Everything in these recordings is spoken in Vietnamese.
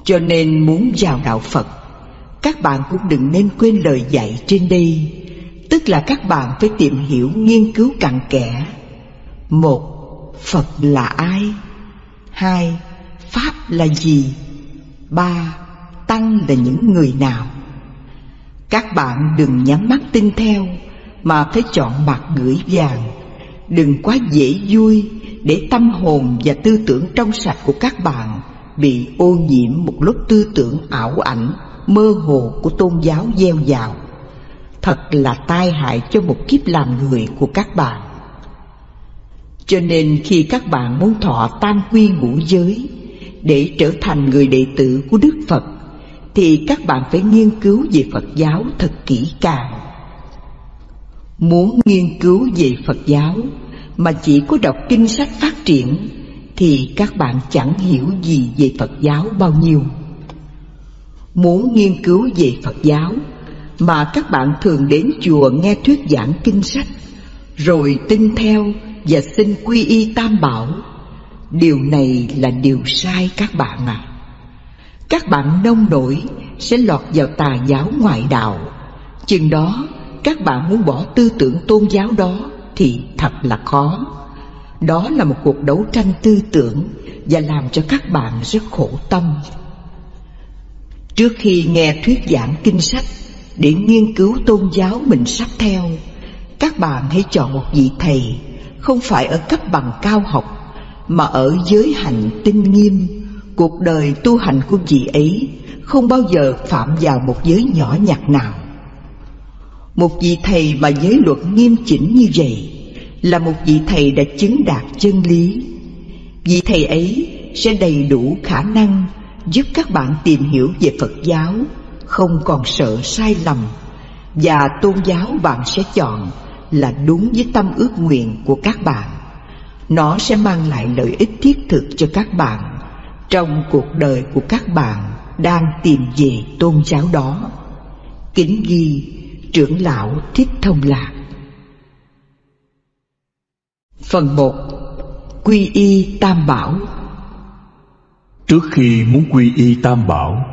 Cho nên muốn vào đạo Phật, các bạn cũng đừng nên quên lời dạy trên đây. Tức là các bạn phải tìm hiểu, nghiên cứu cặn kẽ. 1. Phật là ai? 2. Pháp là gì? 3. Tăng là những người nào? Các bạn đừng nhắm mắt tin theo, mà phải chọn mặt gửi vàng. Đừng quá dễ vui để tâm hồn và tư tưởng trong sạch của các bạn bị ô nhiễm một lớp tư tưởng ảo ảnh, mơ hồ của tôn giáo gieo vào. Thật là tai hại cho một kiếp làm người của các bạn. Cho nên khi các bạn muốn thọ tam quy ngũ giới để trở thành người đệ tử của Đức Phật, thì các bạn phải nghiên cứu về Phật giáo thật kỹ càng. Muốn nghiên cứu về Phật giáo mà chỉ có đọc kinh sách phát triển thì các bạn chẳng hiểu gì về Phật giáo bao nhiêu. Muốn nghiên cứu về Phật giáo mà các bạn thường đến chùa nghe thuyết giảng kinh sách, rồi tin theo và xin quy y Tam Bảo, điều này là điều sai các bạn ạ. Các bạn nông nổi sẽ lọt vào tà giáo ngoại đạo. Chừng đó các bạn muốn bỏ tư tưởng tôn giáo đó thì thật là khó. Đó là một cuộc đấu tranh tư tưởng và làm cho các bạn rất khổ tâm. Trước khi nghe thuyết giảng kinh sách để nghiên cứu tôn giáo mình sắp theo, các bạn hãy chọn một vị thầy không phải ở cấp bằng cao học, mà ở giới hạnh tinh nghiêm. Cuộc đời tu hành của vị ấy không bao giờ phạm vào một giới nhỏ nhặt nào. Một vị thầy mà giới luật nghiêm chỉnh như vậy là một vị thầy đã chứng đạt chân lý. Vị thầy ấy sẽ đầy đủ khả năng giúp các bạn tìm hiểu về Phật giáo, không còn sợ sai lầm, và tôn giáo bạn sẽ chọn là đúng với tâm ước nguyện của các bạn. Nó sẽ mang lại lợi ích thiết thực cho các bạn trong cuộc đời của các bạn đang tìm về tôn giáo đó. Kính ghi Trưởng lão Thích Thông Lạc. Phần 1. Quy y Tam Bảo. Trước khi muốn quy y Tam Bảo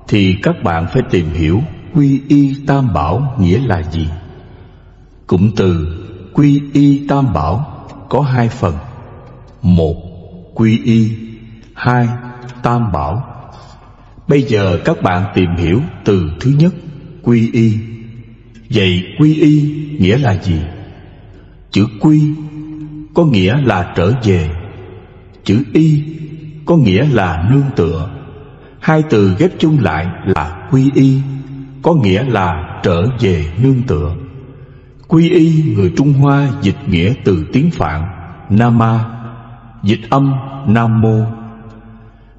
thì các bạn phải tìm hiểu quy y Tam Bảo nghĩa là gì. Cụm từ quy y Tam Bảo có hai phần: 1. Quy y, 2. Tam Bảo. Bây giờ các bạn tìm hiểu từ thứ nhất, quy y. Vậy quy y nghĩa là gì? Chữ quy có nghĩa là trở về, chữ y có nghĩa là nương tựa. Hai từ ghép chung lại là quy y, có nghĩa là trở về nương tựa. Quy y người Trung Hoa dịch nghĩa từ tiếng Phạn Nama, dịch âm Nam Mô.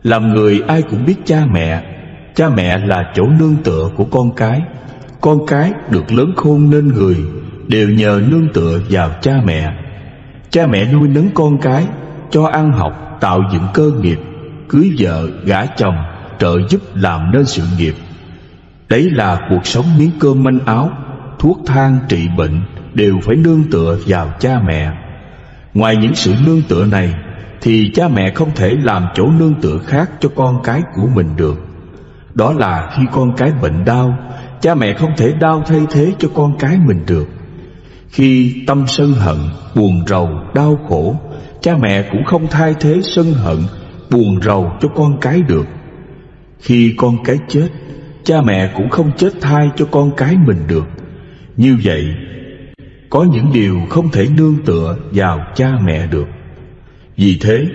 Làm người ai cũng biết cha mẹ là chỗ nương tựa của con cái được lớn khôn nên người đều nhờ nương tựa vào cha mẹ. Cha mẹ nuôi nấng con cái, cho ăn học, tạo dựng cơ nghiệp, cưới vợ, gả chồng, trợ giúp làm nên sự nghiệp. Đấy là cuộc sống miếng cơm manh áo, thuốc thang trị bệnh đều phải nương tựa vào cha mẹ. Ngoài những sự nương tựa này thì cha mẹ không thể làm chỗ nương tựa khác cho con cái của mình được. Đó là khi con cái bệnh đau, cha mẹ không thể đau thay thế cho con cái mình được. Khi tâm sân hận, buồn rầu, đau khổ, cha mẹ cũng không thay thế sân hận, buồn rầu cho con cái được. Khi con cái chết, cha mẹ cũng không chết thai cho con cái mình được. Như vậy, có những điều không thể nương tựa vào cha mẹ được. Vì thế,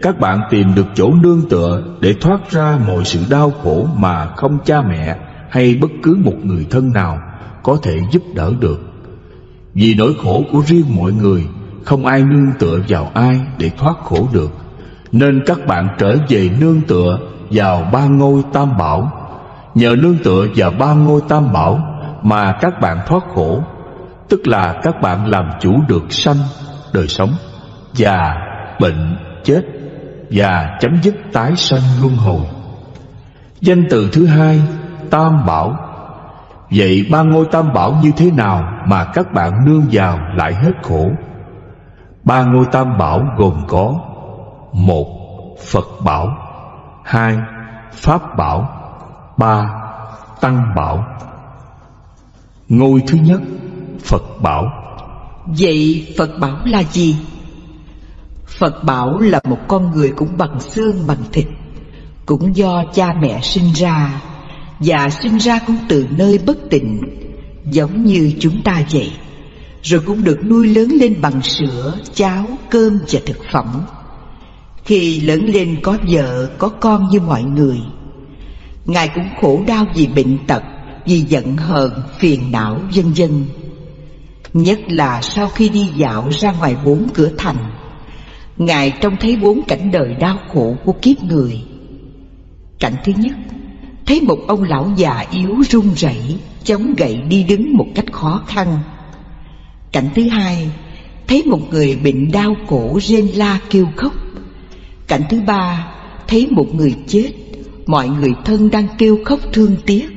các bạn tìm được chỗ nương tựa để thoát ra mọi sự đau khổ mà không cha mẹ hay bất cứ một người thân nào có thể giúp đỡ được. Vì nỗi khổ của riêng mọi người, không ai nương tựa vào ai để thoát khổ được, nên các bạn trở về nương tựa vào ba ngôi Tam Bảo. Nhờ nương tựa vào ba ngôi Tam Bảo mà các bạn thoát khổ, tức là các bạn làm chủ được sanh, đời sống, già, bệnh, chết, và chấm dứt tái sanh luân hồi. Danh từ thứ hai, Tam Bảo. Vậy ba ngôi Tam Bảo như thế nào mà các bạn nương vào lại hết khổ? Ba ngôi Tam Bảo gồm có: 1. Phật Bảo, 2. Pháp bảo. 3. Tăng bảo. Ngôi thứ nhất, Phật bảo. Vậy Phật bảo là gì? Phật bảo là một con người cũng bằng xương bằng thịt, cũng do cha mẹ sinh ra, và sinh ra cũng từ nơi bất tịnh, giống như chúng ta vậy, rồi cũng được nuôi lớn lên bằng sữa, cháo, cơm và thực phẩm. Khi lớn lên có vợ, có con như mọi người. Ngài cũng khổ đau vì bệnh tật, vì giận hờn, phiền não, vân vân. Nhất là sau khi đi dạo ra ngoài 4 cửa thành, Ngài trông thấy 4 cảnh đời đau khổ của kiếp người. Cảnh thứ nhất, thấy một ông lão già yếu run rẩy, chống gậy đi đứng một cách khó khăn. Cảnh thứ hai, thấy một người bệnh đau cổ rên la kêu khóc. Cảnh thứ ba, thấy một người chết, mọi người thân đang kêu khóc thương tiếc.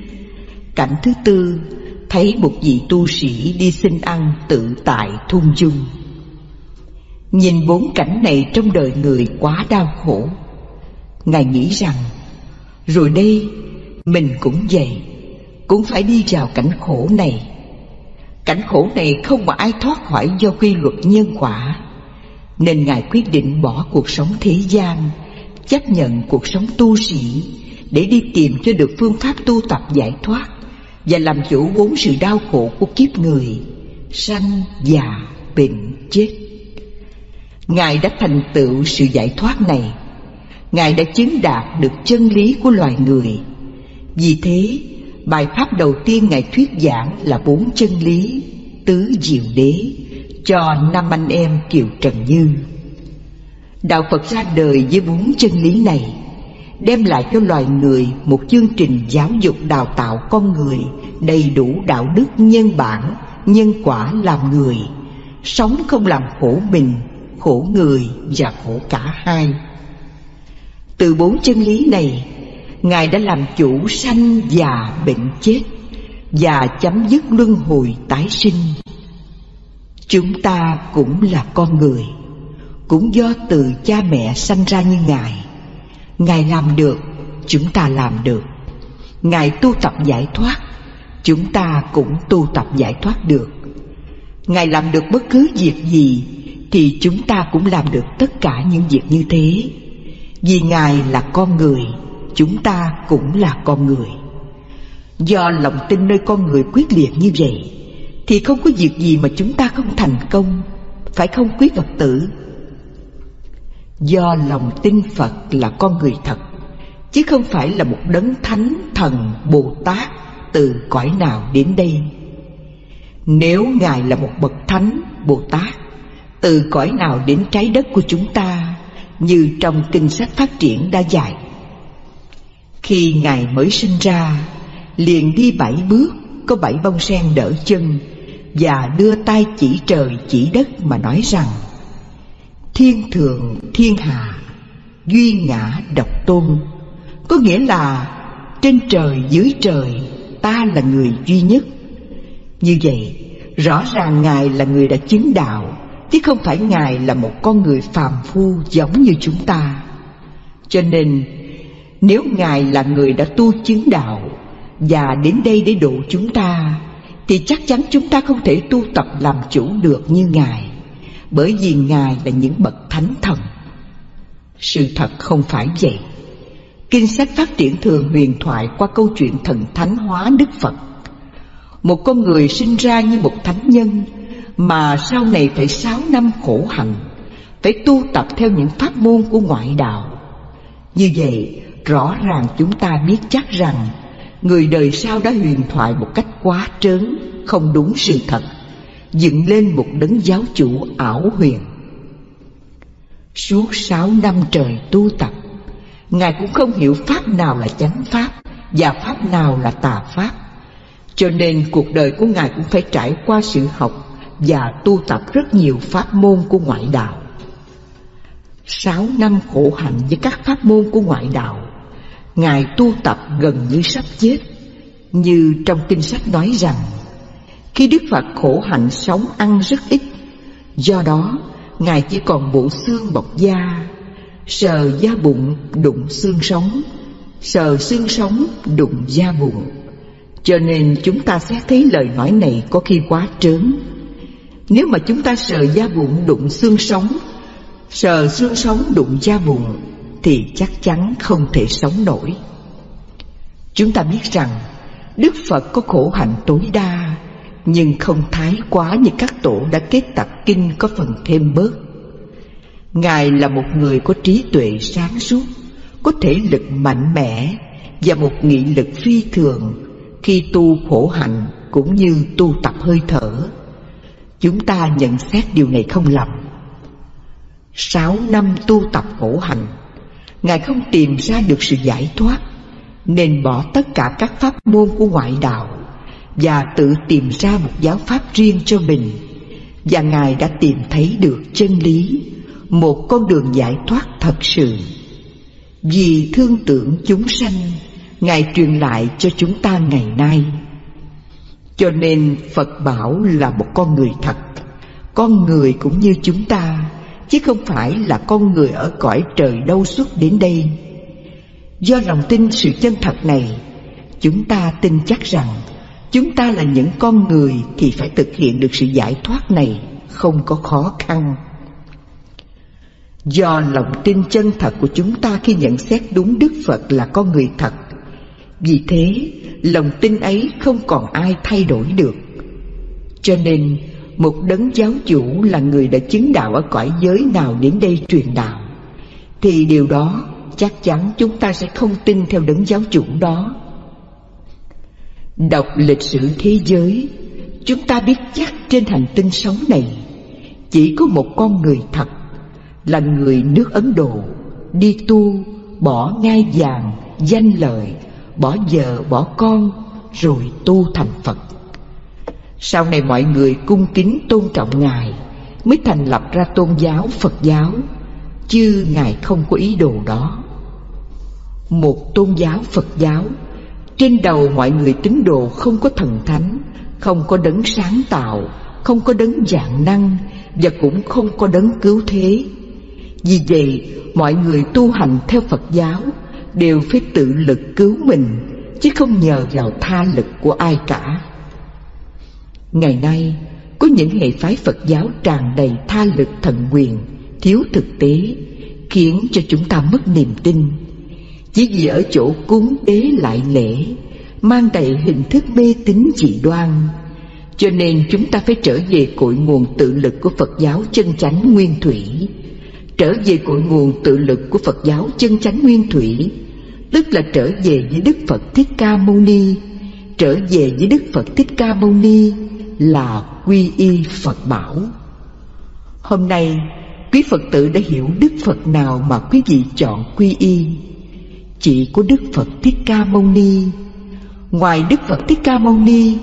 Cảnh thứ tư, thấy một vị tu sĩ đi xin ăn tự tại thung dung. Nhìn 4 cảnh này trong đời người quá đau khổ, Ngài nghĩ rằng rồi đây mình cũng vậy, cũng phải đi vào cảnh khổ này. Cảnh khổ này không mà ai thoát khỏi do quy luật nhân quả, nên Ngài quyết định bỏ cuộc sống thế gian, chấp nhận cuộc sống tu sĩ, để đi tìm cho được phương pháp tu tập giải thoát và làm chủ 4 sự đau khổ của kiếp người: sanh, già, bệnh, chết. Ngài đã thành tựu sự giải thoát này. Ngài đã chứng đạt được chân lý của loài người. Vì thế, bài pháp đầu tiên Ngài thuyết giảng là 4 chân lý tứ diệu đế cho 5 anh em Kiều Trần Như. Đạo Phật ra đời với 4 chân lý này, đem lại cho loài người một chương trình giáo dục đào tạo con người đầy đủ đạo đức nhân bản, nhân quả làm người, sống không làm khổ mình, khổ người và khổ cả hai. Từ 4 chân lý này, Ngài đã làm chủ sanh, già, bệnh, chết và chấm dứt luân hồi tái sinh. Chúng ta cũng là con người, cũng do từ cha mẹ sanh ra như Ngài. Ngài làm được, chúng ta làm được. Ngài tu tập giải thoát, chúng ta cũng tu tập giải thoát được. Ngài làm được bất cứ việc gì thì chúng ta cũng làm được tất cả những việc như thế. Vì Ngài là con người, chúng ta cũng là con người. Do lòng tin nơi con người quyết liệt như vậy, thì không có việc gì mà chúng ta không thành công, phải không quý Phật tử? Do lòng tin Phật là con người thật, chứ không phải là một đấng thánh thần Bồ Tát từ cõi nào đến đây. Nếu Ngài là một bậc thánh Bồ Tát từ cõi nào đến trái đất của chúng ta, như trong kinh sách Phát Triển đã dạy, khi Ngài mới sinh ra, liền đi 7 bước, có 7 bông sen đỡ chân, và đưa tay chỉ trời chỉ đất mà nói rằng: thiên thượng thiên hạ, duy ngã độc tôn. Có nghĩa là trên trời dưới trời, ta là người duy nhất. Như vậy, rõ ràng Ngài là người đã chứng đạo, chứ không phải Ngài là một con người phàm phu giống như chúng ta. Cho nên, nếu Ngài là người đã tu chứng đạo và đến đây để độ chúng ta, thì chắc chắn chúng ta không thể tu tập làm chủ được như Ngài, bởi vì Ngài là những bậc thánh thần. Sự thật không phải vậy. Kinh sách Phát Triển thường huyền thoại qua câu chuyện thần thánh hóa Đức Phật. Một con người sinh ra như một thánh nhân, mà sau này phải 6 năm khổ hạnh, phải tu tập theo những pháp môn của ngoại đạo. Như vậy, rõ ràng chúng ta biết chắc rằng người đời sau đã huyền thoại một cách quá trớn, không đúng sự thật, dựng lên một đấng giáo chủ ảo huyền. Suốt 6 năm trời tu tập, Ngài cũng không hiểu pháp nào là chánh pháp và pháp nào là tà pháp. Cho nên cuộc đời của Ngài cũng phải trải qua sự học và tu tập rất nhiều pháp môn của ngoại đạo. 6 năm khổ hạnh với các pháp môn của ngoại đạo, Ngài tu tập gần như sắp chết. Như trong kinh sách nói rằng, khi Đức Phật khổ hạnh sống ăn rất ít, do đó Ngài chỉ còn bộ xương bọc da, sờ da bụng đụng xương sống, sờ xương sống đụng da bụng. Cho nên chúng ta xét thấy lời nói này có khi quá trớn. Nếu mà chúng ta sờ da bụng đụng xương sống, sờ xương sống đụng da bụng, thì chắc chắn không thể sống nổi. Chúng ta biết rằng Đức Phật có khổ hạnh tối đa, nhưng không thái quá như các tổ đã kết tập kinh có phần thêm bớt. Ngài là một người có trí tuệ sáng suốt, có thể lực mạnh mẽ và một nghị lực phi thường khi tu khổ hạnh cũng như tu tập hơi thở. Chúng ta nhận xét điều này không lầm. 6 năm tu tập khổ hạnh, Ngài không tìm ra được sự giải thoát, nên bỏ tất cả các pháp môn của ngoại đạo và tự tìm ra một giáo pháp riêng cho mình. Và Ngài đã tìm thấy được chân lý, một con đường giải thoát thật sự. Vì thương tưởng chúng sanh, Ngài truyền lại cho chúng ta ngày nay. Cho nên Phật bảo là một con người thật, con người cũng như chúng ta, chứ không phải là con người ở cõi trời đâu xuất đến đây. Do lòng tin sự chân thật này, chúng ta tin chắc rằng chúng ta là những con người thì phải thực hiện được sự giải thoát này không có khó khăn. Do lòng tin chân thật của chúng ta khi nhận xét đúng Đức Phật là con người thật, vì thế lòng tin ấy không còn ai thay đổi được. Cho nên một đấng giáo chủ là người đã chứng đạo ở cõi giới nào đến đây truyền đạo, thì điều đó chắc chắn chúng ta sẽ không tin theo đấng giáo chủ đó. Đọc lịch sử thế giới, chúng ta biết chắc trên hành tinh sống này chỉ có một con người thật, là người nước Ấn Độ, đi tu, bỏ ngai vàng, danh lợi, bỏ vợ, bỏ con, rồi tu thành Phật. Sau này mọi người cung kính tôn trọng Ngài, mới thành lập ra tôn giáo Phật giáo, chứ Ngài không có ý đồ đó. Một tôn giáo Phật giáo, trên đầu mọi người tín đồ không có thần thánh, không có đấng sáng tạo, không có đấng vạn năng, và cũng không có đấng cứu thế. Vì vậy mọi người tu hành theo Phật giáo đều phải tự lực cứu mình, chứ không nhờ vào tha lực của ai cả. Ngày nay có những hệ phái Phật giáo tràn đầy tha lực thần quyền, thiếu thực tế, khiến cho chúng ta mất niềm tin. Chỉ vì ở chỗ cúng tế lại lễ, mang đầy hình thức mê tín dị đoan, cho nên chúng ta phải trở về cội nguồn tự lực của Phật giáo chân chánh nguyên thủy. Trở về cội nguồn tự lực của Phật giáo chân chánh nguyên thủy, tức là trở về với Đức Phật Thích Ca Mâu Ni. Trở về với Đức Phật Thích Ca Mâu Ni là quy y Phật bảo. Hôm nay quý Phật tử đã hiểu Đức Phật nào mà quý vị chọn quy y. Chỉ có Đức Phật Thích Ca Mâu Ni. Ngoài Đức Phật Thích Ca Mâu Ni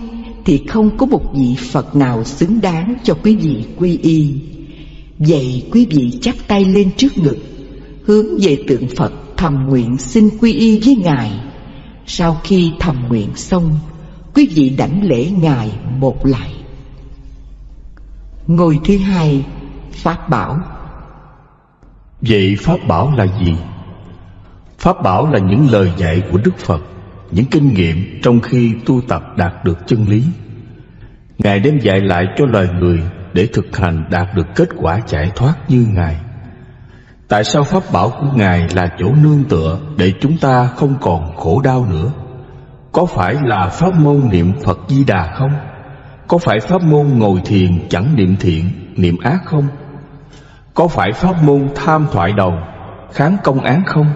thì không có một vị Phật nào xứng đáng cho quý vị quy y. Vậy quý vị chắp tay lên trước ngực, hướng về tượng Phật thầm nguyện xin quy y với Ngài. Sau khi thầm nguyện xong, quý vị đảnh lễ Ngài một lạy. Ngôi thứ hai, Pháp bảo. Vậy Pháp bảo là gì? Pháp bảo là những lời dạy của Đức Phật, những kinh nghiệm trong khi tu tập đạt được chân lý. Ngài đem dạy lại cho loài người để thực hành đạt được kết quả giải thoát như Ngài. Tại sao Pháp bảo của Ngài là chỗ nương tựa để chúng ta không còn khổ đau nữa? Có phải là pháp môn niệm Phật Di Đà không? Có phải pháp môn ngồi thiền chẳng niệm thiện, niệm ác không? Có phải pháp môn tham thoại đầu, kháng công án không?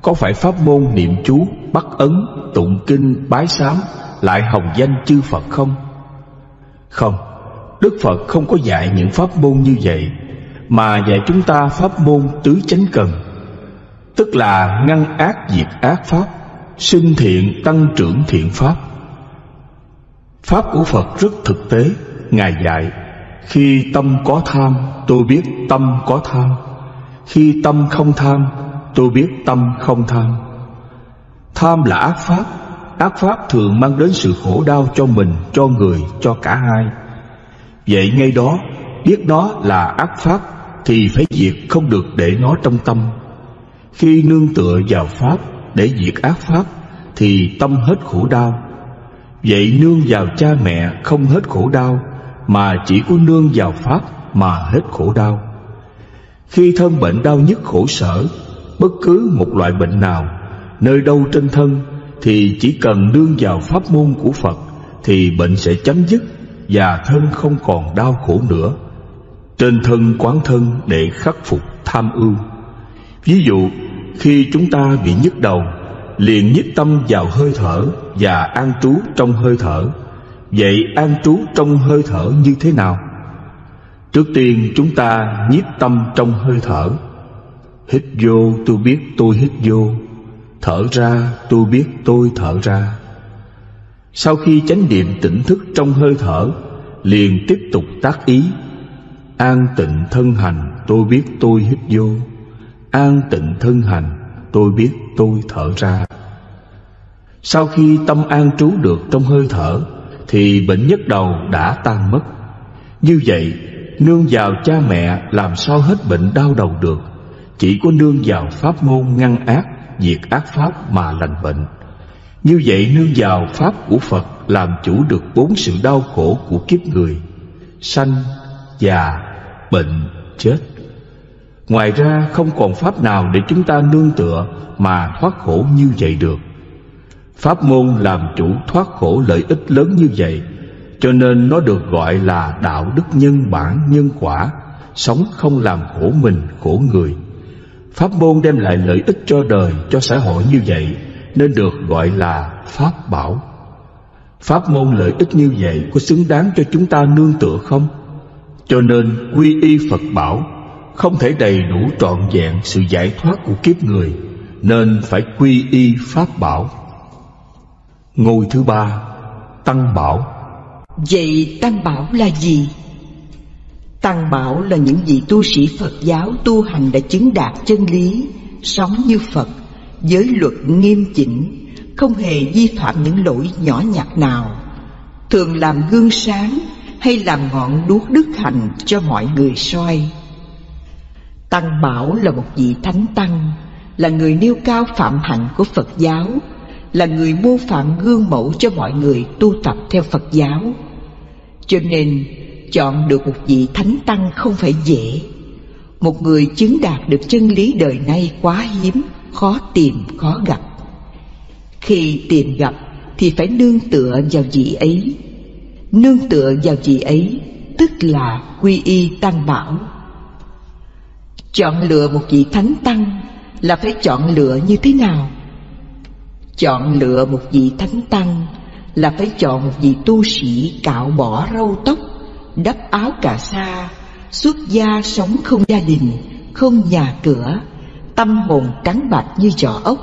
Có phải pháp môn niệm chú, bắt ấn, tụng kinh, bái sám, lại hồng danh chư Phật không? Không, Đức Phật không có dạy những pháp môn như vậy, mà dạy chúng ta pháp môn tứ chánh cần, tức là ngăn ác diệt ác pháp, sinh thiện tăng trưởng thiện pháp. Pháp của Phật rất thực tế. Ngài dạy: khi tâm có tham, tôi biết tâm có tham. Khi tâm không tham, tôi biết tâm không tham. Tham là ác pháp. Ác pháp thường mang đến sự khổ đau cho mình, cho người, cho cả hai. Vậy ngay đó, biết nó là ác pháp thì phải diệt, không được để nó trong tâm. Khi nương tựa vào pháp để diệt ác pháp thì tâm hết khổ đau. Vậy nương vào cha mẹ không hết khổ đau, mà chỉ có nương vào pháp mà hết khổ đau. Khi thân bệnh đau nhức khổ sở, bất cứ một loại bệnh nào, nơi đâu trên thân, thì chỉ cần nương vào pháp môn của Phật thì bệnh sẽ chấm dứt và thân không còn đau khổ nữa. Trên thân quán thân để khắc phục tham ưu. Ví dụ, khi chúng ta bị nhức đầu, liền nhiếp tâm vào hơi thở và an trú trong hơi thở. Vậy an trú trong hơi thở như thế nào? Trước tiên chúng ta nhiếp tâm trong hơi thở. Hít vô tôi biết tôi hít vô, thở ra tôi biết tôi thở ra. Sau khi chánh niệm tỉnh thức trong hơi thở, liền tiếp tục tác ý: an tịnh thân hành tôi biết tôi hít vô, an tịnh thân hành tôi biết tôi thở ra. Sau khi tâm an trú được trong hơi thở, thì bệnh nhức đầu đã tan mất. Như vậy, nương vào cha mẹ làm sao hết bệnh đau đầu được, chỉ có nương vào pháp môn ngăn ác, diệt ác pháp mà lành bệnh. Như vậy nương vào pháp của Phật làm chủ được 4 sự đau khổ của kiếp người: sanh, già, bệnh, chết. Ngoài ra không còn pháp nào để chúng ta nương tựa mà thoát khổ như vậy được. Pháp môn làm chủ thoát khổ lợi ích lớn như vậy, cho nên nó được gọi là đạo đức nhân bản nhân quả, sống không làm khổ mình khổ người. Pháp môn đem lại lợi ích cho đời, cho xã hội như vậy, nên được gọi là pháp bảo. Pháp môn lợi ích như vậy có xứng đáng cho chúng ta nương tựa không? Cho nên quy y Phật bảo không thể đầy đủ trọn vẹn sự giải thoát của kiếp người, nên phải quy y pháp bảo. Ngôi thứ 3, tăng bảo. Vậy tăng bảo là gì? Tăng bảo là những vị tu sĩ Phật giáo tu hành đã chứng đạt chân lý, sống như Phật, giới luật nghiêm chỉnh, không hề vi phạm những lỗi nhỏ nhặt nào, thường làm gương sáng hay làm ngọn đuốc đức hạnh cho mọi người soi. Tăng bảo là một vị thánh tăng, là người nêu cao phạm hạnh của Phật giáo, là người mô phạm gương mẫu cho mọi người tu tập theo Phật giáo. Cho nên chọn được một vị thánh tăng không phải dễ. Một người chứng đạt được chân lý đời nay quá hiếm, khó tìm, khó gặp. Khi tìm gặp thì phải nương tựa vào vị ấy. Nương tựa vào vị ấy tức là quy y tăng bảo. Chọn lựa một vị thánh tăng là phải chọn lựa như thế nào? Chọn lựa một vị thánh tăng là phải chọn một vị tu sĩ cạo bỏ râu tóc, đắp áo cà sa, xuất gia sống không gia đình, không nhà cửa, tâm hồn trắng bạch như vỏ ốc,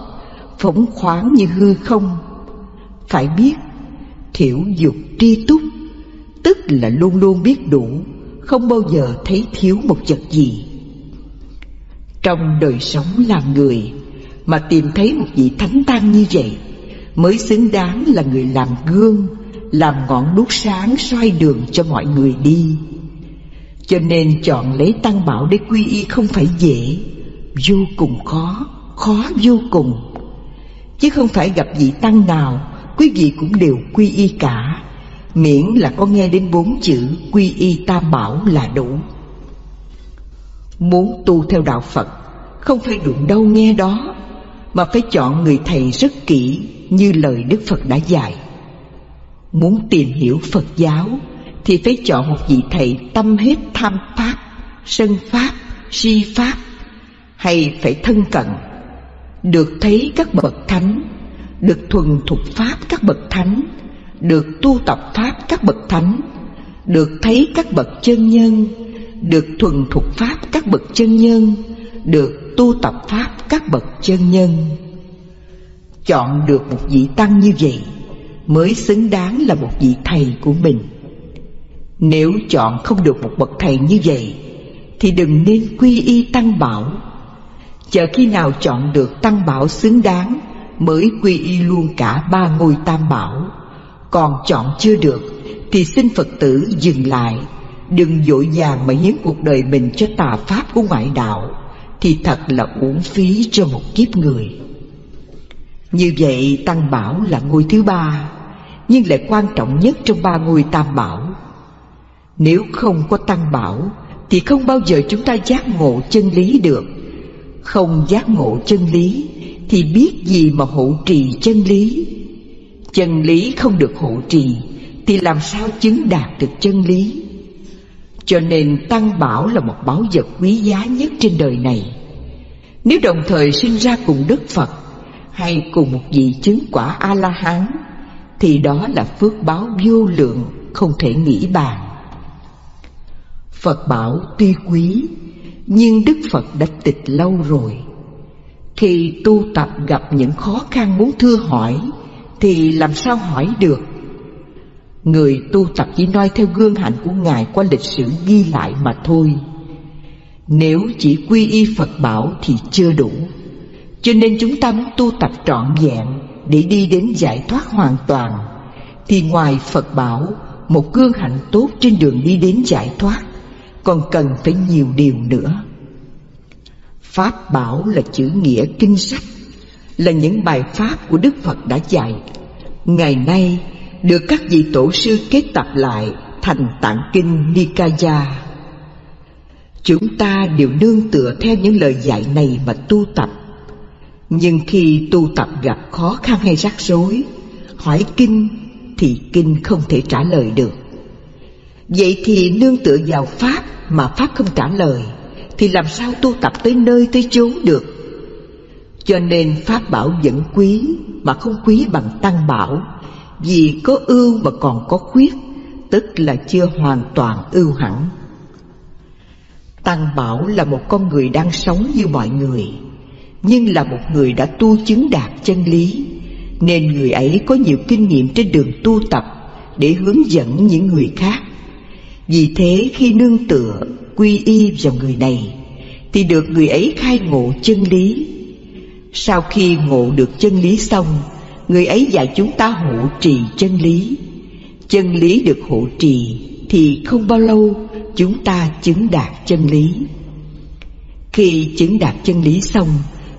phóng khoáng như hư không. Phải biết thiểu dục tri túc, tức là luôn luôn biết đủ, không bao giờ thấy thiếu một vật gì. Trong đời sống làm người mà tìm thấy một vị thánh tăng như vậy mới xứng đáng là người làm gương, làm ngọn đuốc sáng soi đường cho mọi người đi. Cho nên chọn lấy tăng bảo để quy y không phải dễ, vô cùng khó, khó vô cùng. Chứ không phải gặp vị tăng nào quý vị cũng đều quy y cả, miễn là có nghe đến 4 chữ quy y tam bảo là đủ. Muốn tu theo đạo Phật không phải đụng đâu nghe đó, mà phải chọn người thầy rất kỹ như lời Đức Phật đã dạy. Muốn tìm hiểu Phật giáo thì phải chọn một vị thầy tâm hết tham pháp, sân pháp, si pháp, hay phải thân cận, được thấy các bậc thánh, được thuần thục pháp các bậc thánh, được tu tập pháp các bậc thánh, được thấy các bậc chân nhân, được thuần thục pháp các bậc chân nhân, được tu tập pháp các bậc chân nhân. Chọn được một vị tăng như vậy mới xứng đáng là một vị thầy của mình. Nếu chọn không được một bậc thầy như vậy thì đừng nên quy y tăng bảo. Chờ khi nào chọn được tăng bảo xứng đáng mới quy y luôn cả 3 ngôi tam bảo. Còn chọn chưa được thì xin Phật tử dừng lại, đừng vội vàng mà hiến cuộc đời mình cho tà pháp của ngoại đạo, thì thật là uổng phí cho một kiếp người. Như vậy Tăng Bảo là ngôi thứ ba, nhưng lại quan trọng nhất trong ba ngôi Tam Bảo. Nếu không có Tăng Bảo thì không bao giờ chúng ta giác ngộ chân lý được. Không giác ngộ chân lý thì biết gì mà hộ trì chân lý. Chân lý không được hộ trì thì làm sao chứng đạt được chân lý. Cho nên Tăng Bảo là một báu vật quý giá nhất trên đời này. Nếu đồng thời sinh ra cùng Đức Phật hay cùng một vị chứng quả A-la-hán thì đó là phước báo vô lượng, không thể nghĩ bàn. Phật bảo tuy quý, nhưng Đức Phật đã tịch lâu rồi. Khi tu tập gặp những khó khăn muốn thưa hỏi thì làm sao hỏi được. Người tu tập chỉ noi theo gương hạnh của Ngài qua lịch sử ghi lại mà thôi. Nếu chỉ quy y Phật bảo thì chưa đủ. Cho nên chúng ta muốn tu tập trọn vẹn để đi đến giải thoát hoàn toàn thì ngoài Phật bảo, một gương hạnh tốt trên đường đi đến giải thoát, còn cần phải nhiều điều nữa. Pháp bảo là chữ nghĩa kinh sách, là những bài pháp của Đức Phật đã dạy. Ngày nay được các vị tổ sư kết tập lại thành Tạng Kinh Nikaya. Chúng ta đều nương tựa theo những lời dạy này mà tu tập. Nhưng khi tu tập gặp khó khăn hay rắc rối, hỏi kinh thì kinh không thể trả lời được. Vậy thì nương tựa vào Pháp mà Pháp không trả lời thì làm sao tu tập tới nơi tới chốn được. Cho nên Pháp bảo vẫn quý mà không quý bằng Tăng Bảo. Vì có ưu mà còn có khuyết, tức là chưa hoàn toàn ưu hẳn. Tăng Bảo là một con người đang sống như mọi người, nhưng là một người đã tu chứng đạt chân lý, nên người ấy có nhiều kinh nghiệm trên đường tu tập để hướng dẫn những người khác. Vì thế khi nương tựa quy y vào người này thì được người ấy khai ngộ chân lý. Sau khi ngộ được chân lý xong, người ấy dạy chúng ta hộ trì chân lý. Chân lý được hộ trì thì không bao lâu chúng ta chứng đạt chân lý. Khi chứng đạt chân lý xong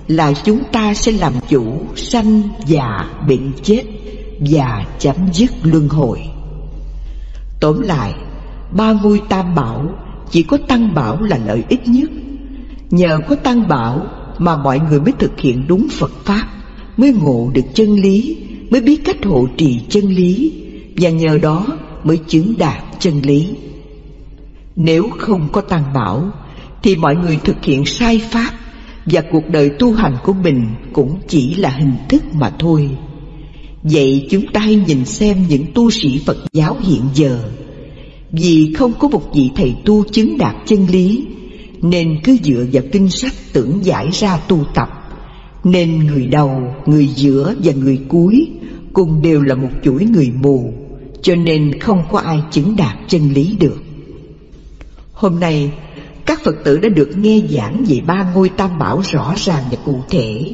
là chúng ta sẽ làm chủ sanh già bệnh chết và chấm dứt luân hồi. Tóm lại, ba ngôi Tam Bảo chỉ có Tăng Bảo là lợi ích nhất. Nhờ có Tăng Bảo mà mọi người mới thực hiện đúng Phật Pháp, mới ngộ được chân lý, mới biết cách hộ trì chân lý, và nhờ đó mới chứng đạt chân lý. Nếu không có Tăng Bảo thì mọi người thực hiện sai pháp, và cuộc đời tu hành của mình cũng chỉ là hình thức mà thôi. Vậy chúng ta hãy nhìn xem những tu sĩ Phật giáo hiện giờ. Vì không có một vị thầy tu chứng đạt chân lý, nên cứ dựa vào kinh sách tưởng giải ra tu tập, nên người đầu, người giữa và người cuối cùng đều là một chuỗi người mù, cho nên không có ai chứng đạt chân lý được. Hôm nay các Phật tử đã được nghe giảng về ba ngôi Tam Bảo rõ ràng và cụ thể.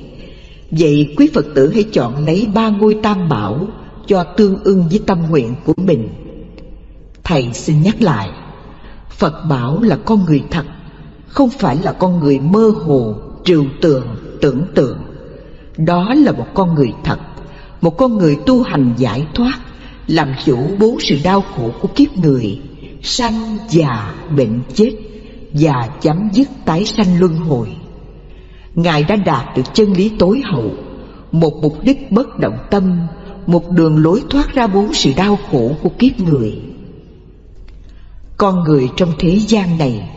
Vậy quý Phật tử hãy chọn lấy ba ngôi Tam Bảo cho tương ưng với tâm nguyện của mình. Thầy xin nhắc lại, Phật bảo là con người thật, không phải là con người mơ hồ, trừu tượng, tưởng tượng. Đó là một con người thật, một con người tu hành giải thoát, làm chủ bốn sự đau khổ của kiếp người: sanh, già, bệnh, chết, và chấm dứt tái sanh luân hồi. Ngài đã đạt được chân lý tối hậu, một mục đích bất động tâm, một đường lối thoát ra bốn sự đau khổ của kiếp người. Con người trong thế gian này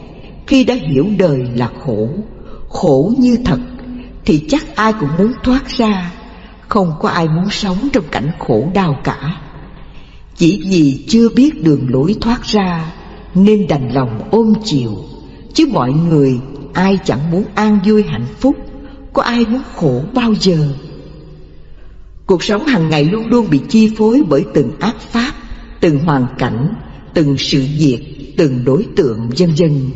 khi đã hiểu đời là khổ, khổ như thật, thì chắc ai cũng muốn thoát ra. Không có ai muốn sống trong cảnh khổ đau cả. Chỉ vì chưa biết đường lối thoát ra nên đành lòng ôm chịu. Chứ mọi người ai chẳng muốn an vui hạnh phúc, có ai muốn khổ bao giờ. Cuộc sống hàng ngày luôn luôn bị chi phối bởi từng ác pháp, từng hoàn cảnh, từng sự việc, từng đối tượng, vân vân.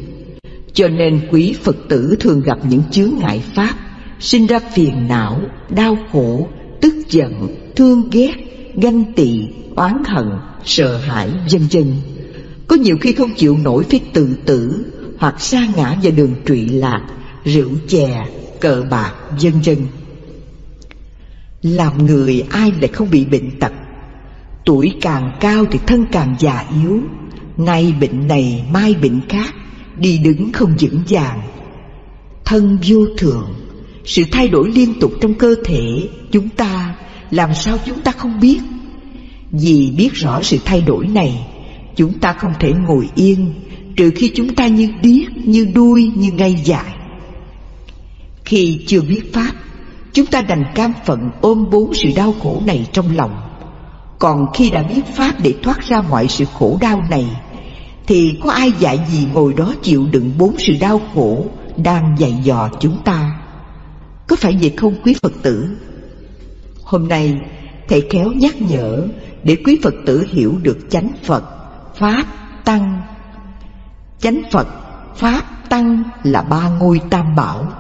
Cho nên quý Phật tử thường gặp những chướng ngại pháp, sinh ra phiền não, đau khổ, tức giận, thương ghét, ganh tị, oán hận, sợ hãi, vân vân. Có nhiều khi không chịu nổi phải tự tử, hoặc sa ngã vào đường trụy lạc, rượu chè, cờ bạc, vân vân. Làm người ai lại không bị bệnh tật? Tuổi càng cao thì thân càng già yếu, nay bệnh này mai bệnh khác, đi đứng không vững vàng. Thân vô thường, sự thay đổi liên tục trong cơ thể chúng ta, làm sao chúng ta không biết? Vì biết rõ sự thay đổi này, chúng ta không thể ngồi yên, trừ khi chúng ta như điếc, như đuôi, như ngây dại. Khi chưa biết Pháp, chúng ta đành cam phận ôm bốn sự đau khổ này trong lòng. Còn khi đã biết Pháp để thoát ra mọi sự khổ đau này, thì có ai dạy gì ngồi đó chịu đựng bốn sự đau khổ đang dày dò chúng ta? Có phải vậy không quý Phật tử? Hôm nay thầy khéo nhắc nhở để quý Phật tử hiểu được chánh Phật, Pháp, Tăng. Chánh Phật, Pháp, Tăng là ba ngôi Tam Bảo.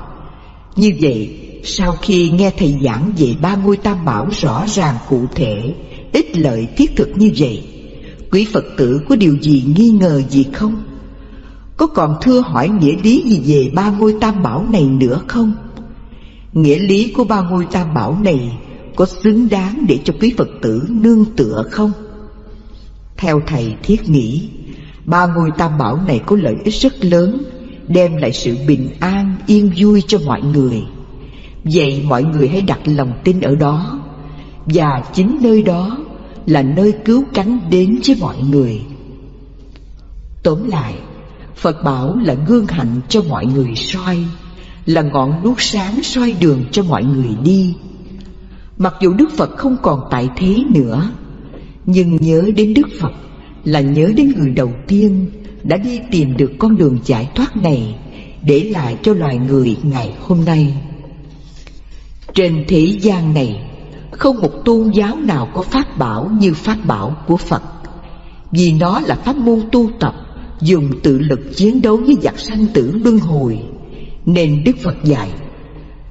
Như vậy, sau khi nghe thầy giảng về ba ngôi Tam Bảo rõ ràng cụ thể, ích lợi thiết thực như vậy, quý Phật tử có điều gì nghi ngờ gì không? Có còn thưa hỏi nghĩa lý gì về ba ngôi Tam Bảo này nữa không? Nghĩa lý của ba ngôi Tam Bảo này có xứng đáng để cho quý Phật tử nương tựa không? Theo thầy thiết nghĩ, ba ngôi Tam Bảo này có lợi ích rất lớn, đem lại sự bình an, yên vui cho mọi người. Vậy mọi người hãy đặt lòng tin ở đó, và chính nơi đó là nơi cứu cánh đến với mọi người. Tóm lại, Phật bảo là gương hạnh cho mọi người soi, là ngọn đuốc sáng soi đường cho mọi người đi. Mặc dù Đức Phật không còn tại thế nữa, nhưng nhớ đến Đức Phật là nhớ đến người đầu tiên đã đi tìm được con đường giải thoát này, để lại cho loài người ngày hôm nay. Trên thế gian này, không một tôn giáo nào có pháp bảo như pháp bảo của Phật. Vì nó là pháp môn tu tập, dùng tự lực chiến đấu với giặc sanh tử luân hồi, nên Đức Phật dạy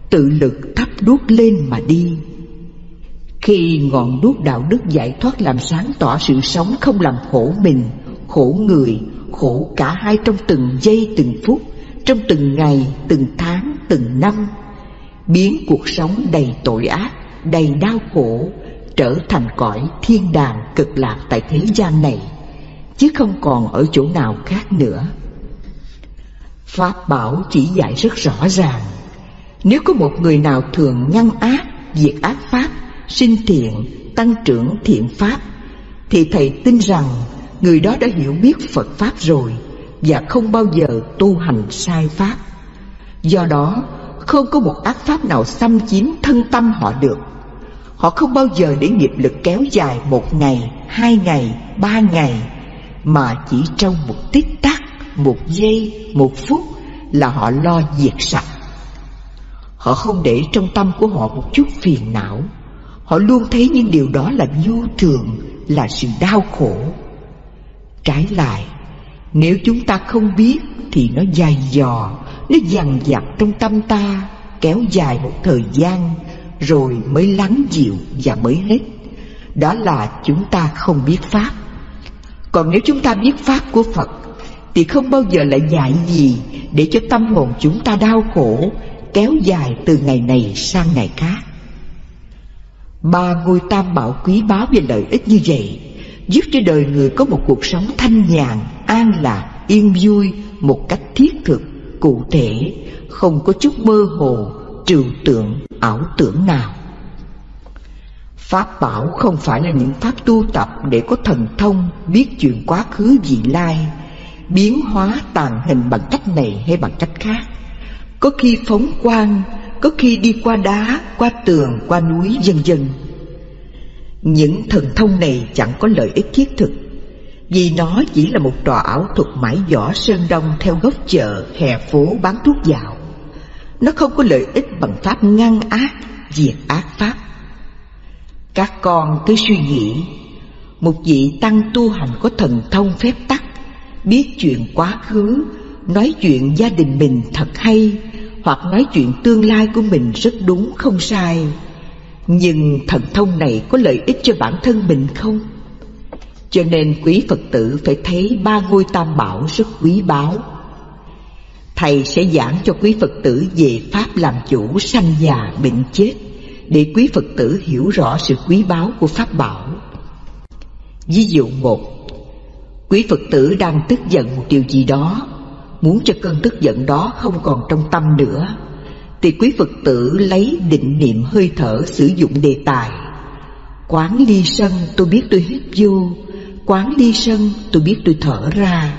tự lực thắp đuốc lên mà đi. Khi ngọn đuốc đạo đức giải thoát làm sáng tỏ sự sống, không làm khổ mình, khổ người, khổ cả hai trong từng giây từng phút, trong từng ngày, từng tháng, từng năm, biến cuộc sống đầy tội ác, đầy đau khổ trở thành cõi thiên đàng cực lạc tại thế gian này, chứ không còn ở chỗ nào khác nữa. Pháp bảo chỉ dạy rất rõ ràng. Nếu có một người nào thường ngăn ác, diệt ác pháp, sinh thiện, tăng trưởng thiện pháp, thì thầy tin rằng người đó đã hiểu biết Phật Pháp rồi, và không bao giờ tu hành sai pháp. Do đó, không có một ác pháp nào xâm chiếm thân tâm họ được. Họ không bao giờ để nghiệp lực kéo dài 1 ngày, 2 ngày, 3 ngày, mà chỉ trong một tích tắc, 1 giây, 1 phút là họ lo diệt sạch. Họ không để trong tâm của họ một chút phiền não. Họ luôn thấy những điều đó là vô thường, là sự đau khổ. Trái lại, nếu chúng ta không biết thì nó dày dò, nó dằn vặt trong tâm ta, kéo dài một thời gian rồi mới lắng dịu và mới hết. Đó là chúng ta không biết Pháp. Còn nếu chúng ta biết Pháp của Phật thì không bao giờ lại dạy gì để cho tâm hồn chúng ta đau khổ, kéo dài từ ngày này sang ngày khác. Ba ngôi Tam Bảo quý báu về lợi ích như vậy, giúp cho đời người có một cuộc sống thanh nhàn, an lạc, yên vui một cách thiết thực, cụ thể, không có chút mơ hồ, trừu tượng, ảo tưởng nào. Pháp bảo không phải là những pháp tu tập để có thần thông, biết chuyện quá khứ vị lai, biến hóa tàn hình bằng cách này hay bằng cách khác, có khi phóng quang, có khi đi qua đá, qua tường, qua núi, vân vân. Những thần thông này chẳng có lợi ích thiết thực, vì nó chỉ là một trò ảo thuật mãi giỏ sơn đông theo góc chợ, hè phố bán thuốc dạo. Nó không có lợi ích bằng pháp ngăn ác, diệt ác pháp. Các con cứ suy nghĩ, một vị tăng tu hành có thần thông phép tắc, biết chuyện quá khứ, nói chuyện gia đình mình thật hay, hoặc nói chuyện tương lai của mình rất đúng không sai. Nhưng thần thông này có lợi ích cho bản thân mình không? Cho nên quý Phật tử phải thấy ba ngôi Tam Bảo rất quý báu. Thầy sẽ giảng cho quý Phật tử về pháp làm chủ sanh già bệnh chết, để quý Phật tử hiểu rõ sự quý báu của Pháp bảo. Ví dụ 1. Quý Phật tử đang tức giận một điều gì đó, muốn cho cơn tức giận đó không còn trong tâm nữa, thì quý Phật tử lấy định niệm hơi thở sử dụng đề tài. Quán ly sân, tôi biết tôi hít vô. Quán ly sân, tôi biết tôi thở ra.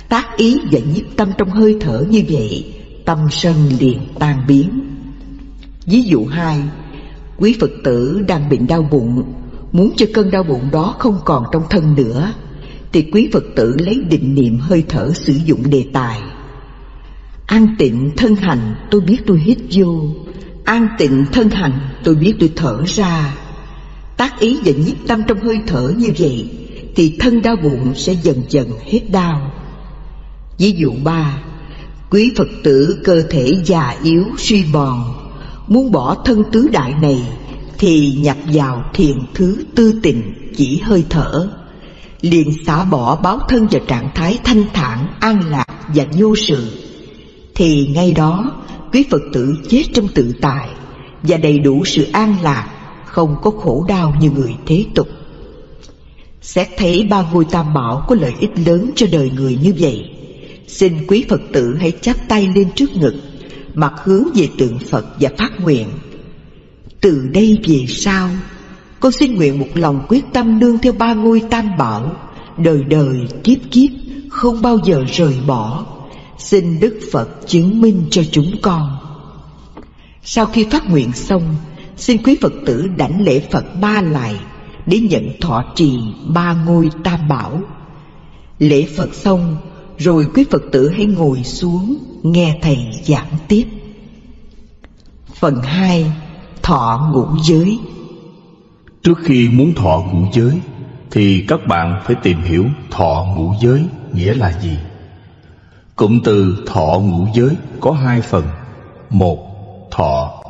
Tác ý và nhiếp tâm trong hơi thở như vậy, tâm sân liền tan biến. Ví dụ 2. Quý Phật tử đang bệnh đau bụng, muốn cho cơn đau bụng đó không còn trong thân nữa, thì quý Phật tử lấy định niệm hơi thở sử dụng đề tài. An tịnh thân hành, tôi biết tôi hít vô. An tịnh thân hành, tôi biết tôi thở ra. Tác ý và nhiếp tâm trong hơi thở như vậy, thì thân đau bụng sẽ dần dần hết đau. Ví dụ 3. Quý Phật tử cơ thể già yếu suy bòn, muốn bỏ thân tứ đại này, thì nhập vào thiền thứ tư tịnh chỉ hơi thở, liền xả bỏ báo thân vào trạng thái thanh thản, an lạc và vô sự. Thì ngay đó quý Phật tử chết trong tự tại và đầy đủ sự an lạc, không có khổ đau như người thế tục. Xét thấy ba ngôi tam bảo có lợi ích lớn cho đời người như vậy, xin quý Phật tử hãy chắp tay lên trước ngực, mặt hướng về tượng Phật và phát nguyện: từ đây về sau, con xin nguyện một lòng quyết tâm nương theo ba ngôi tam bảo, đời đời kiếp kiếp không bao giờ rời bỏ. Xin Đức Phật chứng minh cho chúng con. Sau khi phát nguyện xong, xin quý Phật tử đảnh lễ Phật 3 lại để nhận thọ trì ba ngôi tam bảo. Lễ Phật xong rồi quý Phật tử hãy ngồi xuống nghe thầy giảng tiếp. Phần 2. Thọ ngũ giới. Trước khi muốn thọ ngũ giới thì các bạn phải tìm hiểu thọ ngũ giới nghĩa là gì. Cụm từ thọ ngũ giới có 2 phần: 1. Thọ,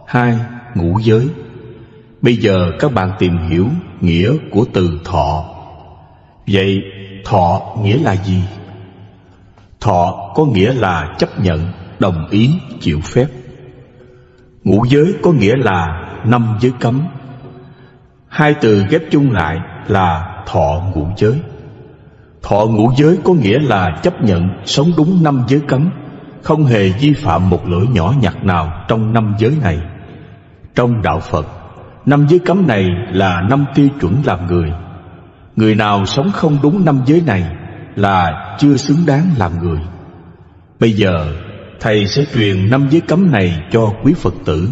2. Ngũ giới. Bây giờ các bạn tìm hiểu nghĩa của từ thọ. Vậy thọ nghĩa là gì? Thọ có nghĩa là chấp nhận, đồng ý, chịu phép. Ngũ giới có nghĩa là 5 giới cấm. 2 từ ghép chung lại là thọ ngũ giới. Thọ ngũ giới có nghĩa là chấp nhận sống đúng 5 giới cấm, không hề vi phạm một lỗi nhỏ nhặt nào trong 5 giới này. Trong đạo Phật, 5 giới cấm này là 5 tiêu chuẩn làm người. Người nào sống không đúng 5 giới này là chưa xứng đáng làm người. Bây giờ thầy sẽ truyền 5 giới cấm này cho quý Phật tử.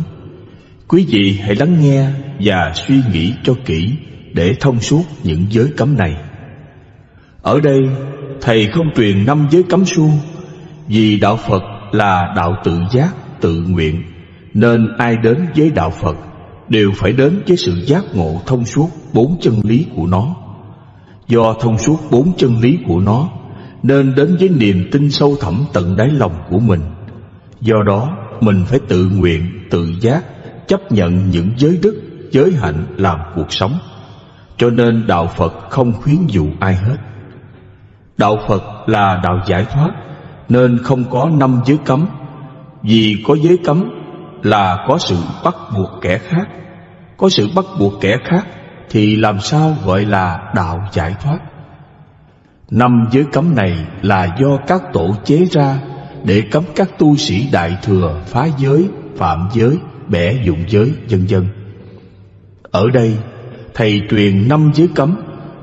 Quý vị hãy lắng nghe và suy nghĩ cho kỹ để thông suốt những giới cấm này. Ở đây thầy không truyền 5 giới cấm suông, vì đạo Phật là đạo tự giác, tự nguyện, nên ai đến với đạo Phật đều phải đến với sự giác ngộ thông suốt 4 chân lý của nó. Do thông suốt 4 chân lý của nó, nên đến với niềm tin sâu thẳm tận đáy lòng của mình. Do đó mình phải tự nguyện, tự giác chấp nhận những giới đức, giới hạnh làm cuộc sống. Cho nên đạo Phật không khuyến dụ ai hết. Đạo Phật là đạo giải thoát, nên không có 5 giới cấm. Vì có giới cấm là có sự bắt buộc kẻ khác. Có sự bắt buộc kẻ khác thì làm sao gọi là đạo giải thoát? 5 giới cấm này là do các tổ chế ra để cấm các tu sĩ đại thừa phá giới, phạm giới, bẻ dụng giới, vân vân. Ở đây thầy truyền 5 giới cấm,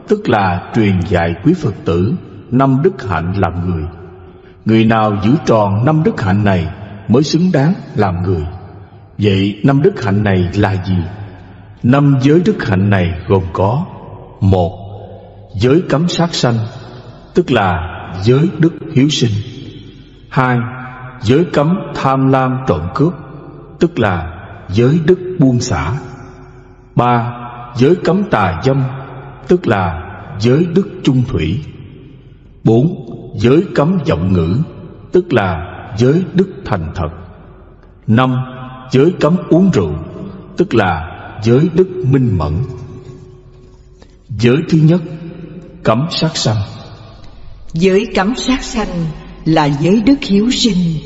tức là truyền dạy quý Phật tử 5 đức hạnh làm người. Người nào giữ tròn 5 đức hạnh này mới xứng đáng làm người. Vậy 5 đức hạnh này là gì? 5 giới đức hạnh này gồm có: 1. Giới cấm sát sanh, tức là giới đức hiếu sinh. 2. Giới cấm tham lam trộm cướp, tức là giới đức buông xả. 3. Giới cấm tà dâm, tức là giới đức chung thủy. 4. Giới cấm vọng ngữ, tức là giới đức thành thật. 5. Giới cấm uống rượu, tức là giới đức minh mẫn. Giới thứ nhất, cấm sát sanh. Giới cấm sát sanh là giới đức hiếu sinh.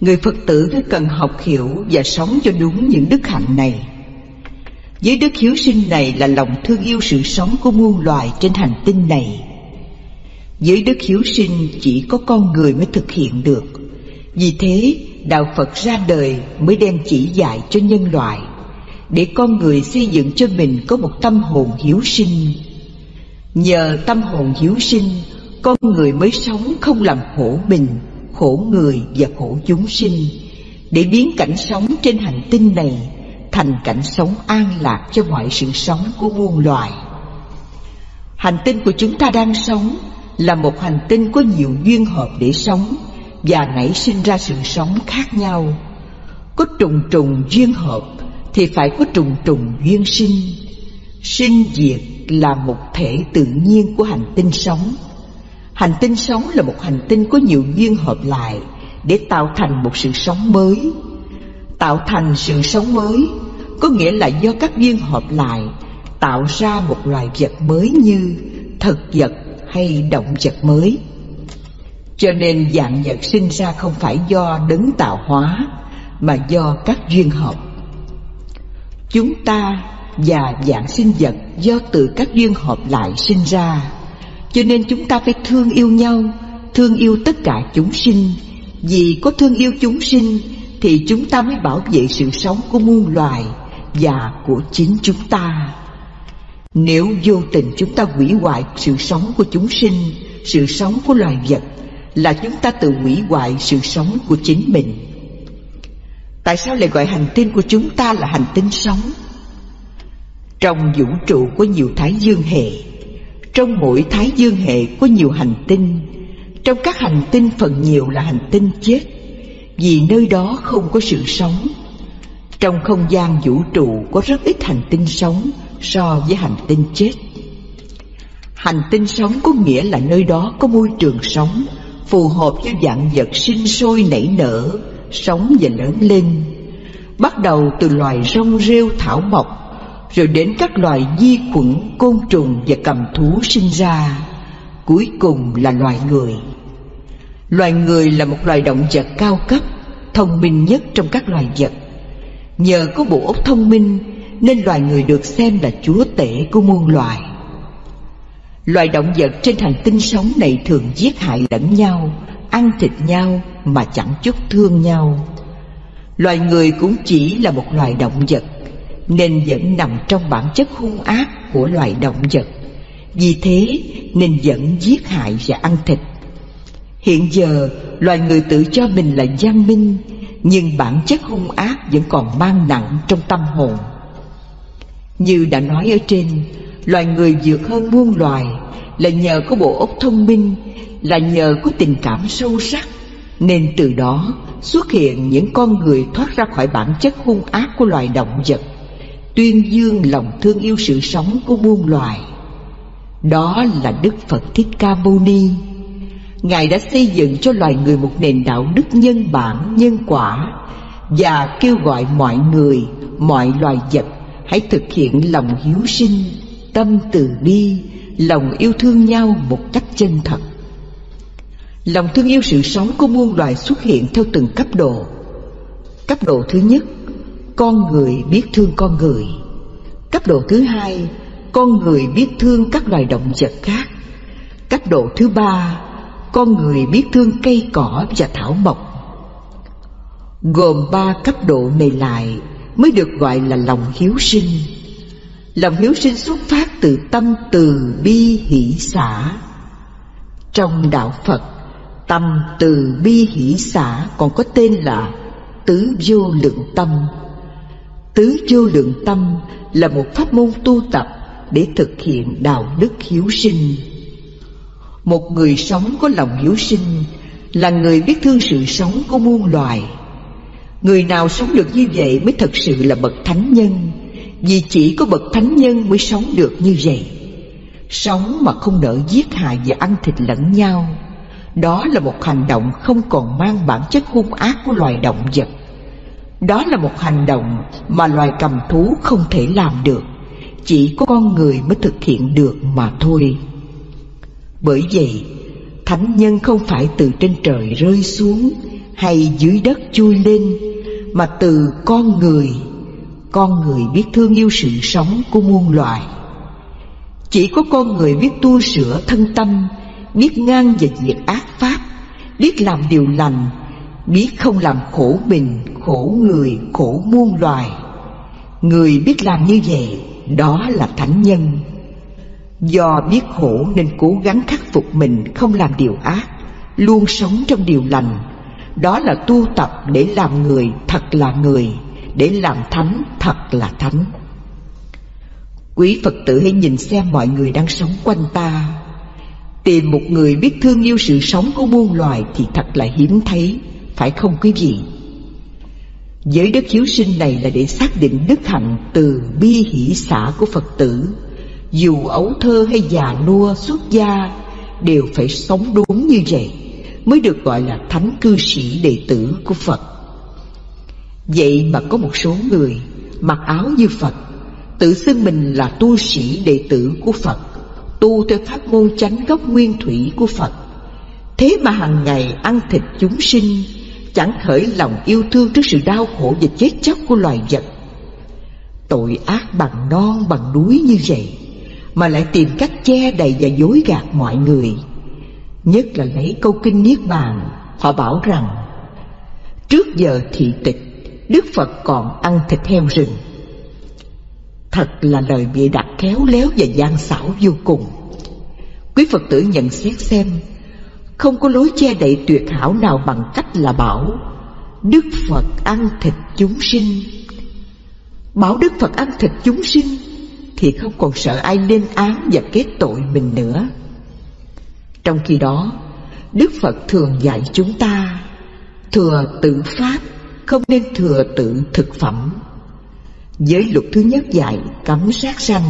Người Phật tử phải cần học hiểu và sống cho đúng những đức hạnh này. Giới đức hiếu sinh này là lòng thương yêu sự sống của muôn loài trên hành tinh này. Giới đức hiếu sinh chỉ có con người mới thực hiện được. Vì thế Đạo Phật ra đời mới đem chỉ dạy cho nhân loại, để con người xây dựng cho mình có một tâm hồn hiếu sinh. Nhờ tâm hồn hiếu sinh, con người mới sống không làm khổ mình, khổ người và khổ chúng sinh, để biến cảnh sống trên hành tinh này thành cảnh sống an lạc cho mọi sự sống của muôn loài. Hành tinh của chúng ta đang sống là một hành tinh có nhiều duyên hợp để sống và nảy sinh ra sự sống khác nhau. Có trùng trùng duyên hợp thì phải có trùng trùng duyên sinh. Sinh diệt là một thể tự nhiên của hành tinh sống. Hành tinh sống là một hành tinh có nhiều duyên hợp lại để tạo thành một sự sống mới. Tạo thành sự sống mới có nghĩa là do các duyên hợp lại tạo ra một loài vật mới như thực vật hay động vật mới. Cho nên vạn vật sinh ra không phải do đấng tạo hóa, mà do các duyên hợp. Chúng ta và vạn sinh vật do từ các duyên hợp lại sinh ra. Cho nên chúng ta phải thương yêu nhau, thương yêu tất cả chúng sinh. Vì có thương yêu chúng sinh thì chúng ta mới bảo vệ sự sống của muôn loài và của chính chúng ta. Nếu vô tình chúng ta hủy hoại sự sống của chúng sinh, sự sống của loài vật, là chúng ta tự hủy hoại sự sống của chính mình. Tại sao lại gọi hành tinh của chúng ta là hành tinh sống? Trong vũ trụ có nhiều thái dương hệ. Trong mỗi thái dương hệ có nhiều hành tinh. Trong các hành tinh phần nhiều là hành tinh chết, vì nơi đó không có sự sống. Trong không gian vũ trụ có rất ít hành tinh sống so với hành tinh chết. Hành tinh sống có nghĩa là nơi đó có môi trường sống phù hợp với vạn vật sinh sôi nảy nở, sống và lớn lên. Bắt đầu từ loài rong rêu thảo mộc, rồi đến các loài vi khuẩn, côn trùng và cầm thú sinh ra. Cuối cùng là loài người. Loài người là một loài động vật cao cấp, thông minh nhất trong các loài vật. Nhờ có bộ óc thông minh nên loài người được xem là chúa tể của muôn loài. Loài động vật trên hành tinh sống này thường giết hại lẫn nhau, ăn thịt nhau mà chẳng chút thương nhau. Loài người cũng chỉ là một loài động vật, nên vẫn nằm trong bản chất hung ác của loài động vật. Vì thế nên vẫn giết hại và ăn thịt. Hiện giờ loài người tự cho mình là văn minh, nhưng bản chất hung ác vẫn còn mang nặng trong tâm hồn. Như đã nói ở trên, loài người vượt hơn muôn loài là nhờ có bộ óc thông minh, là nhờ có tình cảm sâu sắc, nên từ đó xuất hiện những con người thoát ra khỏi bản chất hung ác của loài động vật, tuyên dương lòng thương yêu sự sống của muôn loài. Đó là Đức Phật Thích Ca Mâu Ni. Ngài đã xây dựng cho loài người một nền đạo đức nhân bản, nhân quả, và kêu gọi mọi người, mọi loài vật hãy thực hiện lòng hiếu sinh, tâm từ bi, lòng yêu thương nhau một cách chân thật. Lòng thương yêu sự sống của muôn loài xuất hiện theo từng cấp độ. Cấp độ thứ nhất, con người biết thương con người. Cấp độ thứ hai, con người biết thương các loài động vật khác. Cấp độ thứ ba, con người biết thương cây cỏ và thảo mộc. Gồm 3 cấp độ này lại mới được gọi là lòng hiếu sinh. Lòng hiếu sinh xuất phát từ tâm từ bi hỷ xả. Trong đạo Phật, tâm từ bi hỷ xả còn có tên là tứ vô lượng tâm. Tứ vô lượng tâm là một pháp môn tu tập để thực hiện đạo đức hiếu sinh. Một người sống có lòng hiếu sinh là người biết thương sự sống của muôn loài. Người nào sống được như vậy mới thật sự là bậc thánh nhân, vì chỉ có bậc thánh nhân mới sống được như vậy. Sống mà không nỡ giết hại và ăn thịt lẫn nhau, đó là một hành động không còn mang bản chất hung ác của loài động vật. Đó là một hành động mà loài cầm thú không thể làm được, chỉ có con người mới thực hiện được mà thôi. Bởi vậy, thánh nhân không phải từ trên trời rơi xuống hay dưới đất chui lên, mà từ con người. con người biết thương yêu sự sống của muôn loài. Chỉ có con người biết tu sửa thân tâm, biết ngăn và diệt ác pháp, biết làm điều lành, biết không làm khổ mình, khổ người, khổ muôn loài. Người biết làm như vậy, đó là thánh nhân. Do biết khổ nên cố gắng khắc phục mình không làm điều ác, luôn sống trong điều lành. Đó là tu tập để làm người thật là người, để làm thánh thật là thánh. Quý Phật tử hãy nhìn xem mọi người đang sống quanh ta. Tìm một người biết thương yêu sự sống của muôn loài thì thật là hiếm thấy, phải không quý vị? Giới đức hiếu sinh này là để xác định đức hạnh từ bi hỷ xả của Phật tử. Dù ấu thơ hay già nua xuất gia đều phải sống đúng như vậy mới được gọi là thánh cư sĩ đệ tử của Phật. Vậy mà có một số người mặc áo như Phật, tự xưng mình là tu sĩ đệ tử của Phật, tu theo pháp môn chánh gốc nguyên thủy của Phật. Thế mà hàng ngày ăn thịt chúng sinh, chẳng khởi lòng yêu thương trước sự đau khổ và chết chóc của loài vật. Tội ác bằng non bằng núi như vậy mà lại tìm cách che đậy và dối gạt mọi người. Nhất là lấy câu kinh Niết Bàn, họ bảo rằng trước giờ thị tịch, Đức Phật còn ăn thịt heo rừng. Thật là lời bịa đặt khéo léo và gian xảo vô cùng. Quý Phật tử nhận xét xem, không có lối che đậy tuyệt hảo nào bằng cách là bảo Đức Phật ăn thịt chúng sinh. Bảo Đức Phật ăn thịt chúng sinh thì không còn sợ ai lên án và kết tội mình nữa. Trong khi đó, Đức Phật thường dạy chúng ta thừa tự pháp, không nên thừa tự thực phẩm. Giới luật thứ nhất dạy cấm sát sanh.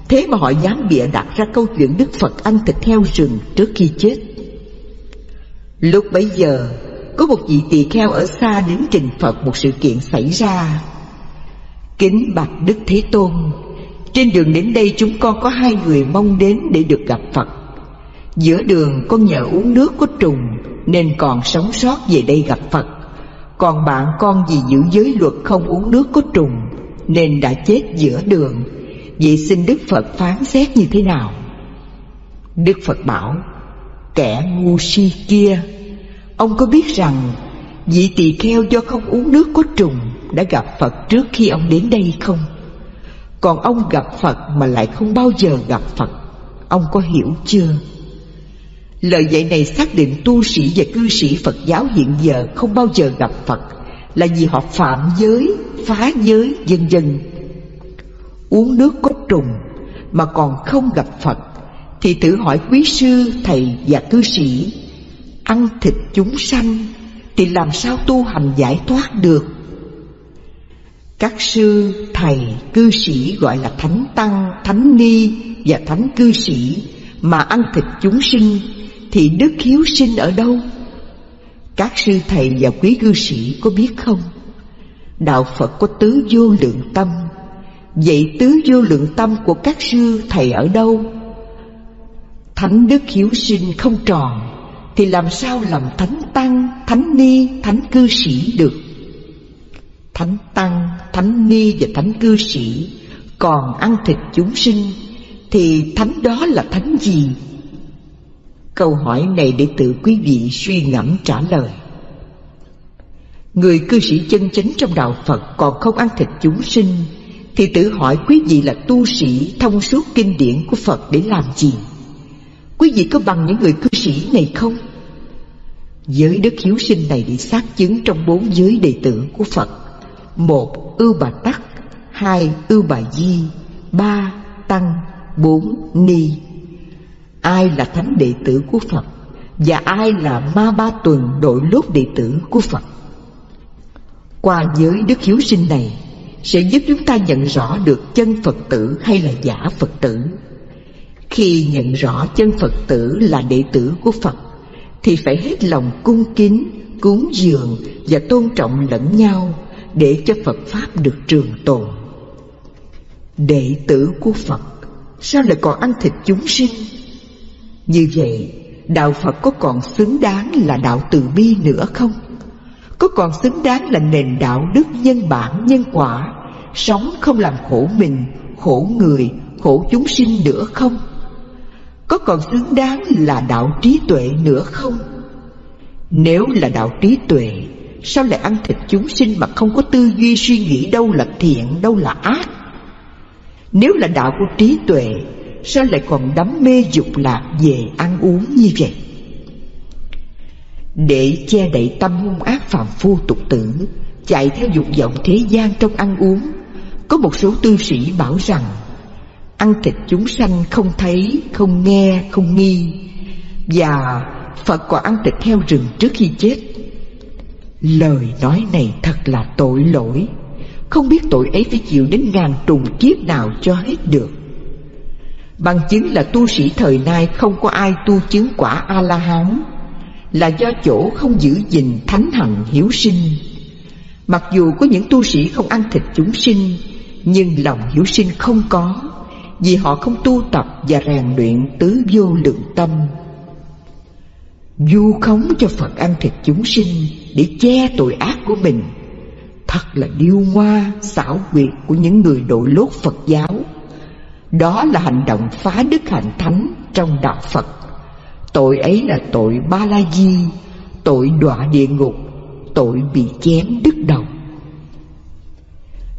Thế mà họ dám bịa đặt ra câu chuyện Đức Phật ăn thịt heo rừng trước khi chết. Lúc bấy giờ, có một vị tỳ kheo ở xa đến trình Phật một sự kiện xảy ra. Kính bạch Đức Thế Tôn, trên đường đến đây chúng con có 2 người mong đến để được gặp Phật. Giữa đường con nhờ uống nước có trùng nên còn sống sót về đây gặp Phật. Còn bạn con vì giữ giới luật không uống nước có trùng nên đã chết giữa đường. Vậy xin Đức Phật phán xét như thế nào? Đức Phật bảo, kẻ ngu si kia, ông có biết rằng vị tỳ kheo do không uống nước có trùng đã gặp Phật trước khi ông đến đây không? Còn ông gặp Phật mà lại không bao giờ gặp Phật, ông có hiểu chưa? Lời dạy này xác định tu sĩ và cư sĩ Phật giáo hiện giờ không bao giờ gặp Phật là vì họ phạm giới, phá giới, vân vân. Uống nước có trùng mà còn không gặp Phật thì thử hỏi quý sư, thầy và cư sĩ, ăn thịt chúng sanh thì làm sao tu hành giải thoát được? Các sư, thầy, cư sĩ gọi là thánh tăng, thánh ni và thánh cư sĩ mà ăn thịt chúng sinh thì đức hiếu sinh ở đâu? Các sư thầy và quý cư sĩ có biết không? Đạo Phật có tứ vô lượng tâm. Vậy tứ vô lượng tâm của các sư thầy ở đâu? Thánh đức hiếu sinh không tròn thì làm sao làm thánh tăng, thánh ni, thánh cư sĩ được? Thánh tăng, thánh ni và thánh cư sĩ còn ăn thịt chúng sinh thì thánh đó là thánh gì? Câu hỏi này để tự quý vị suy ngẫm trả lời. Người cư sĩ chân chánh trong đạo Phật còn không ăn thịt chúng sinh thì tự hỏi quý vị là tu sĩ thông suốt kinh điển của Phật để làm gì? Quý vị có bằng những người cư sĩ này không? Giới đức hiếu sinh này để xác chứng trong 4 giới đệ tử của Phật: 1. Ưu Bà Tắc, 2. Ưu Bà Di, 3. Tăng, 4. Ni. Ai là thánh đệ tử của Phật và ai là Ma Ba Tuần đội lốt đệ tử của Phật? Qua giới đức hiếu sinh này sẽ giúp chúng ta nhận rõ được chân Phật tử hay là giả Phật tử. Khi nhận rõ chân Phật tử là đệ tử của Phật thì phải hết lòng cung kính, cúng dường và tôn trọng lẫn nhau để cho Phật Pháp được trường tồn. Đệ tử của Phật sao lại còn ăn thịt chúng sinh? Như vậy, đạo Phật có còn xứng đáng là đạo từ bi nữa không? Có còn xứng đáng là nền đạo đức nhân bản nhân quả sống không làm khổ mình, khổ người, khổ chúng sinh nữa không? Có còn xứng đáng là đạo trí tuệ nữa không? Nếu là đạo trí tuệ, sao lại ăn thịt chúng sinh mà không có tư duy suy nghĩ đâu là thiện, đâu là ác? Nếu là đạo của trí tuệ, sao lại còn đắm mê dục lạc về ăn uống như vậy? Để che đậy tâm hung ác phàm phu tục tử, chạy theo dục vọng thế gian trong ăn uống, có một số tư sĩ bảo rằng ăn thịt chúng sanh không thấy, không nghe, không nghi, và Phật còn ăn thịt heo rừng trước khi chết. Lời nói này thật là tội lỗi, không biết tội ấy phải chịu đến ngàn trùng kiếp nào cho hết được. Bằng chứng là tu sĩ thời nay không có ai tu chứng quả A-la-hán, là do chỗ không giữ gìn thánh hạnh hiếu sinh. Mặc dù có những tu sĩ không ăn thịt chúng sinh, nhưng lòng hiếu sinh không có, vì họ không tu tập và rèn luyện tứ vô lượng tâm. Vu khống cho Phật ăn thịt chúng sinh để che tội ác của mình, thật là điêu ngoa xảo quyệt của những người đội lốt Phật giáo. Đó là hành động phá đức hạnh thánh trong đạo Phật. Tội ấy là tội Ba La Di, tội đọa địa ngục, tội bị chém đứt đầu.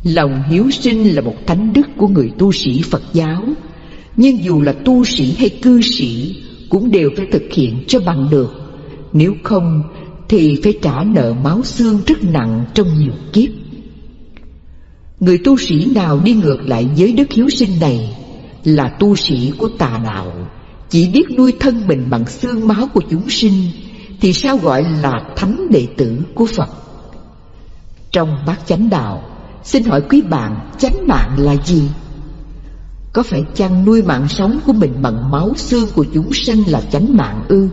Lòng hiếu sinh là một thánh đức của người tu sĩ Phật giáo, nhưng dù là tu sĩ hay cư sĩ cũng đều phải thực hiện cho bằng được. Nếu không thì phải trả nợ máu xương rất nặng trong nhiều kiếp. Người tu sĩ nào đi ngược lại với đức hiếu sinh này là tu sĩ của tà đạo, chỉ biết nuôi thân mình bằng xương máu của chúng sinh, thì sao gọi là thánh đệ tử của Phật? Trong Bát Chánh Đạo, xin hỏi quý bạn, chánh mạng là gì? Có phải chăng nuôi mạng sống của mình bằng máu xương của chúng sanh là chánh mạng ư?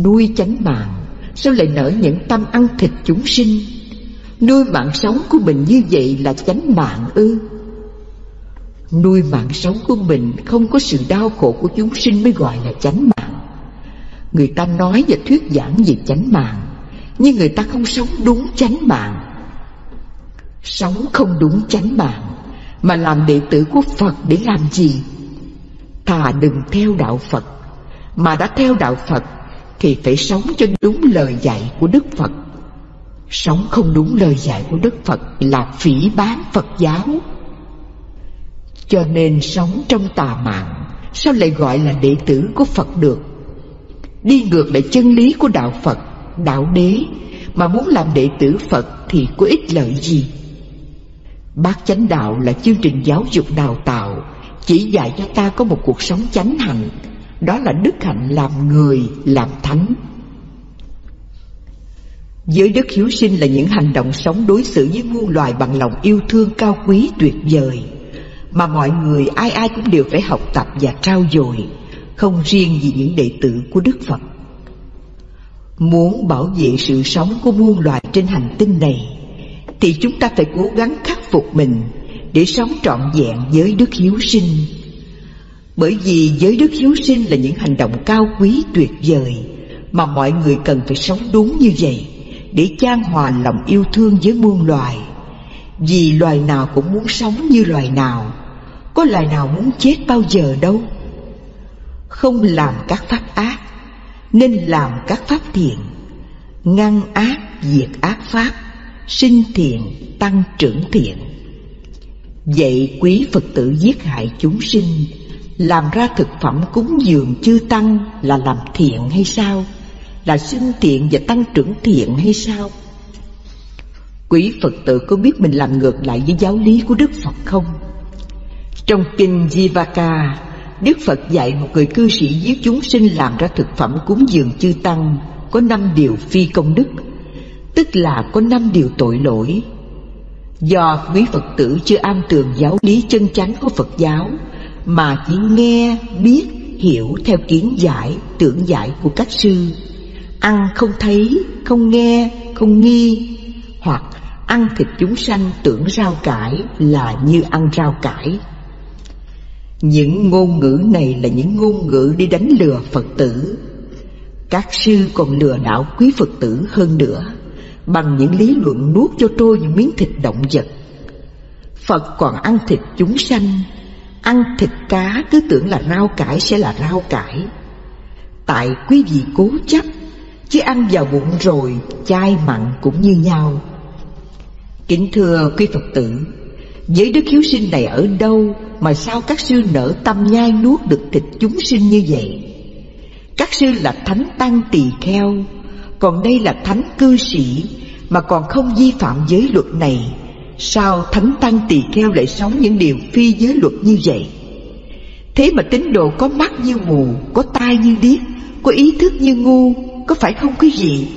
Nuôi chánh mạng, sao lại nỡ nhẫn tâm ăn thịt chúng sinh? Nuôi mạng sống của mình như vậy là chánh mạng ư? Nuôi mạng sống của mình không có sự đau khổ của chúng sinh mới gọi là chánh mạng. Người ta nói và thuyết giảng về chánh mạng, nhưng người ta không sống đúng chánh mạng. Sống không đúng chánh mạng mà làm đệ tử của Phật để làm gì? Thà đừng theo đạo Phật, mà đã theo đạo Phật thì phải sống cho đúng lời dạy của Đức Phật. Sống không đúng lời dạy của Đức Phật là phỉ báng Phật giáo. Cho nên sống trong tà mạng, sao lại gọi là đệ tử của Phật được? Đi ngược lại chân lý của đạo Phật, đạo đế, mà muốn làm đệ tử Phật thì có ích lợi gì? Bát Chánh Đạo là chương trình giáo dục đào tạo, chỉ dạy cho ta có một cuộc sống chánh hạnh, đó là đức hạnh làm người, làm thánh. Giới đức hiếu sinh là những hành động sống đối xử với muôn loài bằng lòng yêu thương cao quý tuyệt vời, mà mọi người ai ai cũng đều phải học tập và trau dồi, không riêng gì những đệ tử của Đức Phật. Muốn bảo vệ sự sống của muôn loài trên hành tinh này, thì chúng ta phải cố gắng khắc phục mình để sống trọn vẹn giới đức hiếu sinh. Bởi vì giới đức hiếu sinh là những hành động cao quý tuyệt vời, mà mọi người cần phải sống đúng như vậy để chan hòa lòng yêu thương với muôn loài. Vì loài nào cũng muốn sống như loài nào, có loài nào muốn chết bao giờ đâu. Không làm các pháp ác, nên làm các pháp thiện. Ngăn ác, diệt ác pháp, sinh thiện, tăng trưởng thiện. Vậy quý Phật tử giết hại chúng sinh, làm ra thực phẩm cúng dường chư tăng là làm thiện hay sao? Là sinh thiện và tăng trưởng thiện hay sao? Quý Phật tử có biết mình làm ngược lại với giáo lý của Đức Phật không? Trong kinh Jivaka, Đức Phật dạy một người cư sĩ giết chúng sinh làm ra thực phẩm cúng dường chư tăng có 5 điều phi công đức, tức là có 5 điều tội lỗi. Do quý Phật tử chưa am tường giáo lý chân chánh của Phật giáo, mà chỉ nghe, biết, hiểu theo kiến giải, tưởng giải của các sư, ăn không thấy, không nghe, không nghi, hoặc ăn thịt chúng sanh tưởng rau cải là như ăn rau cải. Những ngôn ngữ này là những ngôn ngữ đi đánh lừa Phật tử. Các sư còn lừa đảo quý Phật tử hơn nữa, bằng những lý luận nuốt cho trôi những miếng thịt động vật. Phật còn ăn thịt chúng sanh. Ăn thịt cá cứ tưởng là rau cải sẽ là rau cải. Tại quý vị cố chấp, chứ ăn vào bụng rồi chay mặn cũng như nhau. Kính thưa quý Phật tử, giới đức hiếu sinh này ở đâu mà sao các sư nỡ tâm nhai nuốt được thịt chúng sinh như vậy? Các sư là thánh tăng tỳ kheo, còn đây là thánh cư sĩ mà còn không vi phạm giới luật này. Sao thánh tăng tỳ kheo lại sống những điều phi giới luật như vậy? Thế mà tín đồ có mắt như mù, có tai như điếc, có ý thức như ngu, có phải không quý vị?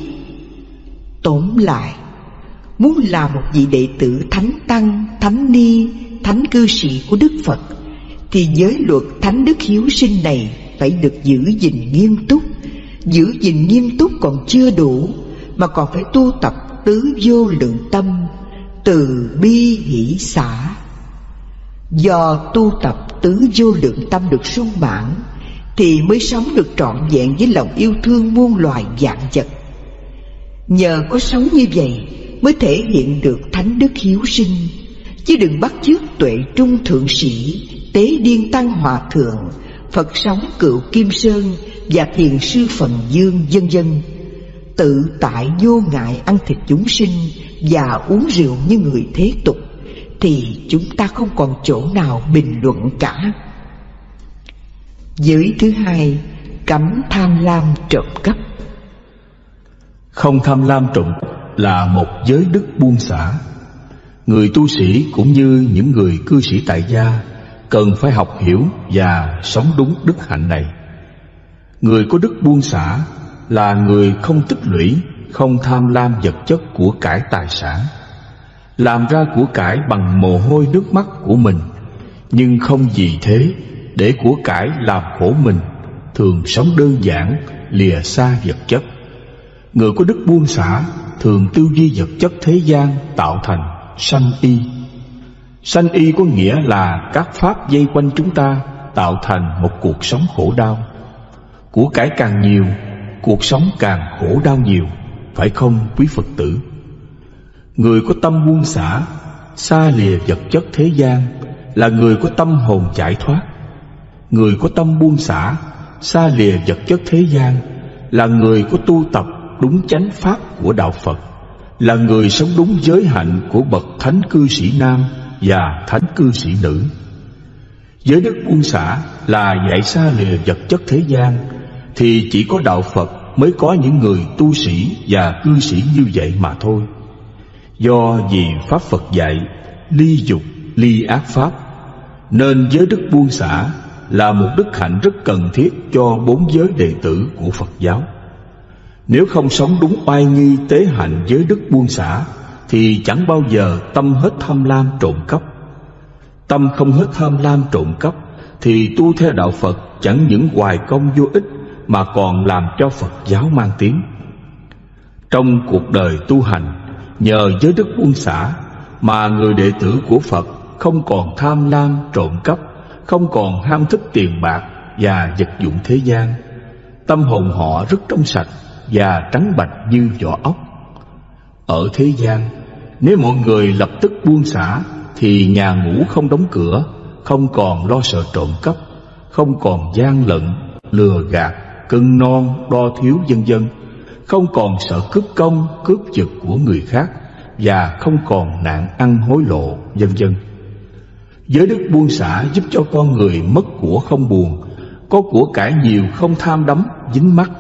Tóm lại, muốn là một vị đệ tử thánh tăng, thánh ni, thánh cư sĩ của Đức Phật, thì giới luật thánh đức hiếu sinh này phải được giữ gìn nghiêm túc. Giữ gìn nghiêm túc còn chưa đủ, mà còn phải tu tập tứ vô lượng tâm, từ bi hỷ xả. Do tu tập tứ vô lượng tâm được sung mãn, thì mới sống được trọn vẹn với lòng yêu thương muôn loài vạn vật. Nhờ có sống như vậy mới thể hiện được thánh đức hiếu sinh. Chứ đừng bắt chước Tuệ Trung Thượng Sĩ, Tế Điên Tăng Hòa Thượng, Phật Sống Cựu Kim Sơn và Thiền Sư Phần Dương vân vân, tự tại vô ngại ăn thịt chúng sinh và uống rượu như người thế tục, thì chúng ta không còn chỗ nào bình luận cả. Giới thứ hai, cấm tham lam trộm cắp. Không tham lam trộm cắp là một giới đức buông xả. Người tu sĩ cũng như những người cư sĩ tại gia cần phải học hiểu và sống đúng đức hạnh này. Người có đức buông xả là người không tích lũy, không tham lam vật chất của cải tài sản, làm ra của cải bằng mồ hôi nước mắt của mình, nhưng không vì thế để của cải làm khổ mình, thường sống đơn giản, lìa xa vật chất. Người có đức buông xả thường tiêu duy vật chất thế gian tạo thành sanh y. Sanh y có nghĩa là các pháp dây quanh chúng ta tạo thành một cuộc sống khổ đau. Của cải càng nhiều, cuộc sống càng khổ đau nhiều, phải không quý Phật tử? Người có tâm buông xả, xa lìa vật chất thế gian là người có tâm hồn giải thoát. Người có tâm buông xả, xa lìa vật chất thế gian là người có tu tập đúng chánh pháp của đạo Phật, là người sống đúng giới hạnh của bậc thánh cư sĩ nam và thánh cư sĩ nữ. Giới đức buông xả là dạy xa lìa vật chất thế gian, thì chỉ có đạo Phật mới có những người tu sĩ và cư sĩ như vậy mà thôi. Do vì pháp Phật dạy ly dục, ly ác pháp, nên giới đức buông xả là một đức hạnh rất cần thiết cho 4 giới đệ tử của Phật giáo. Nếu không sống đúng oai nghi tế hạnh giới đức buông xả, thì chẳng bao giờ tâm hết tham lam trộm cắp. Tâm không hết tham lam trộm cắp thì tu theo đạo Phật chẳng những hoài công vô ích, mà còn làm cho Phật giáo mang tiếng. Trong cuộc đời tu hành, nhờ giới đức buông xả mà người đệ tử của Phật không còn tham lam trộm cắp, không còn ham thích tiền bạc và vật dụng thế gian. Tâm hồn họ rất trong sạch và trắng bạch như vỏ ốc. Ở thế gian, nếu mọi người lập tức buông xả thì nhà ngủ không đóng cửa, không còn lo sợ trộm cắp, không còn gian lận, lừa gạt, cưng non, đo thiếu vân vân, không còn sợ cướp công, cướp giật của người khác, và không còn nạn ăn hối lộ vân vân. Giới đức buông xả giúp cho con người mất của không buồn, có của cải nhiều không tham đắm dính mắc.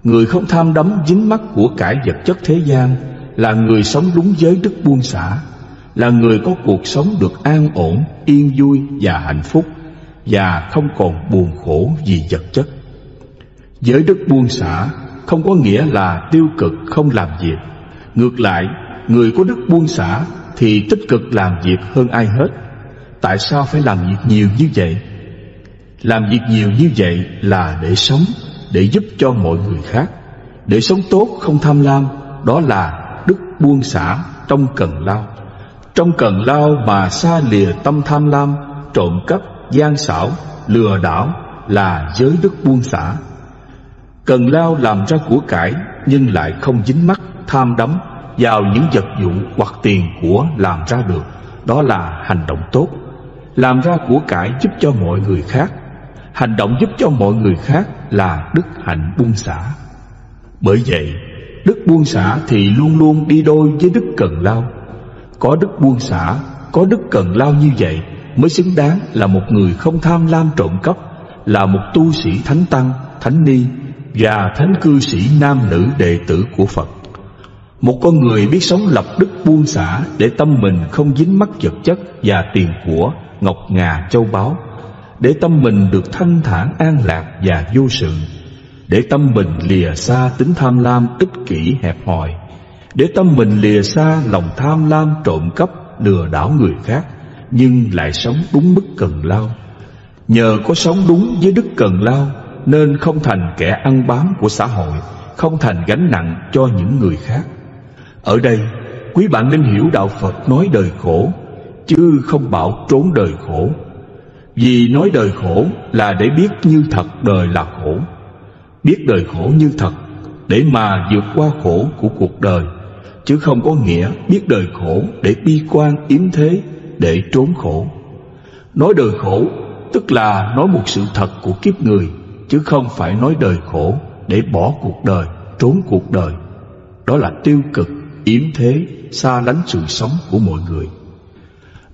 Người không tham đắm dính mắc của cải vật chất thế gian là người sống đúng giới đức buông xả, là người có cuộc sống được an ổn, yên vui và hạnh phúc, và không còn buồn khổ vì vật chất. Giới đức buông xả không có nghĩa là tiêu cực không làm việc. Ngược lại, người có đức buông xả thì tích cực làm việc hơn ai hết. Tại sao phải làm việc nhiều như vậy? Làm việc nhiều như vậy là để sống, để giúp cho mọi người khác, để sống tốt không tham lam. Đó là đức buông xả trong cần lao. Trong cần lao mà xa lìa tâm tham lam, trộm cắp, gian xảo, lừa đảo là giới đức buông xả. Cần lao làm ra của cải nhưng lại không dính mắc tham đắm vào những vật dụng hoặc tiền của làm ra được. đó là hành động tốt, làm ra của cải giúp cho mọi người khác. Hành động giúp cho mọi người khác là đức hạnh buông xả. Bởi vậy, đức buông xả thì luôn luôn đi đôi với đức cần lao. Có đức buông xả, có đức cần lao như vậy mới xứng đáng là một người không tham lam trộm cắp, là một tu sĩ thánh tăng, thánh ni và thánh cư sĩ nam nữ đệ tử của Phật. Một con người biết sống lập đức buông xả để tâm mình không dính mắc vật chất và tiền của, ngọc ngà châu báu, để tâm mình được thanh thản an lạc và vô sự, để tâm mình lìa xa tính tham lam ích kỷ hẹp hòi, để tâm mình lìa xa lòng tham lam trộm cắp lừa đảo người khác, nhưng lại sống đúng mức cần lao. Nhờ có sống đúng với đức cần lao nên không thành kẻ ăn bám của xã hội, không thành gánh nặng cho những người khác. Ở đây, quý bạn nên hiểu đạo Phật nói đời khổ, chứ không bảo trốn đời khổ. Vì nói đời khổ là để biết như thật đời là khổ, biết đời khổ như thật để mà vượt qua khổ của cuộc đời, chứ không có nghĩa biết đời khổ để bi quan yếm thế, để trốn khổ. Nói đời khổ tức là nói một sự thật của kiếp người, chứ không phải nói đời khổ để bỏ cuộc đời, trốn cuộc đời. Đó là tiêu cực, yếm thế, xa lánh sự sống của mọi người.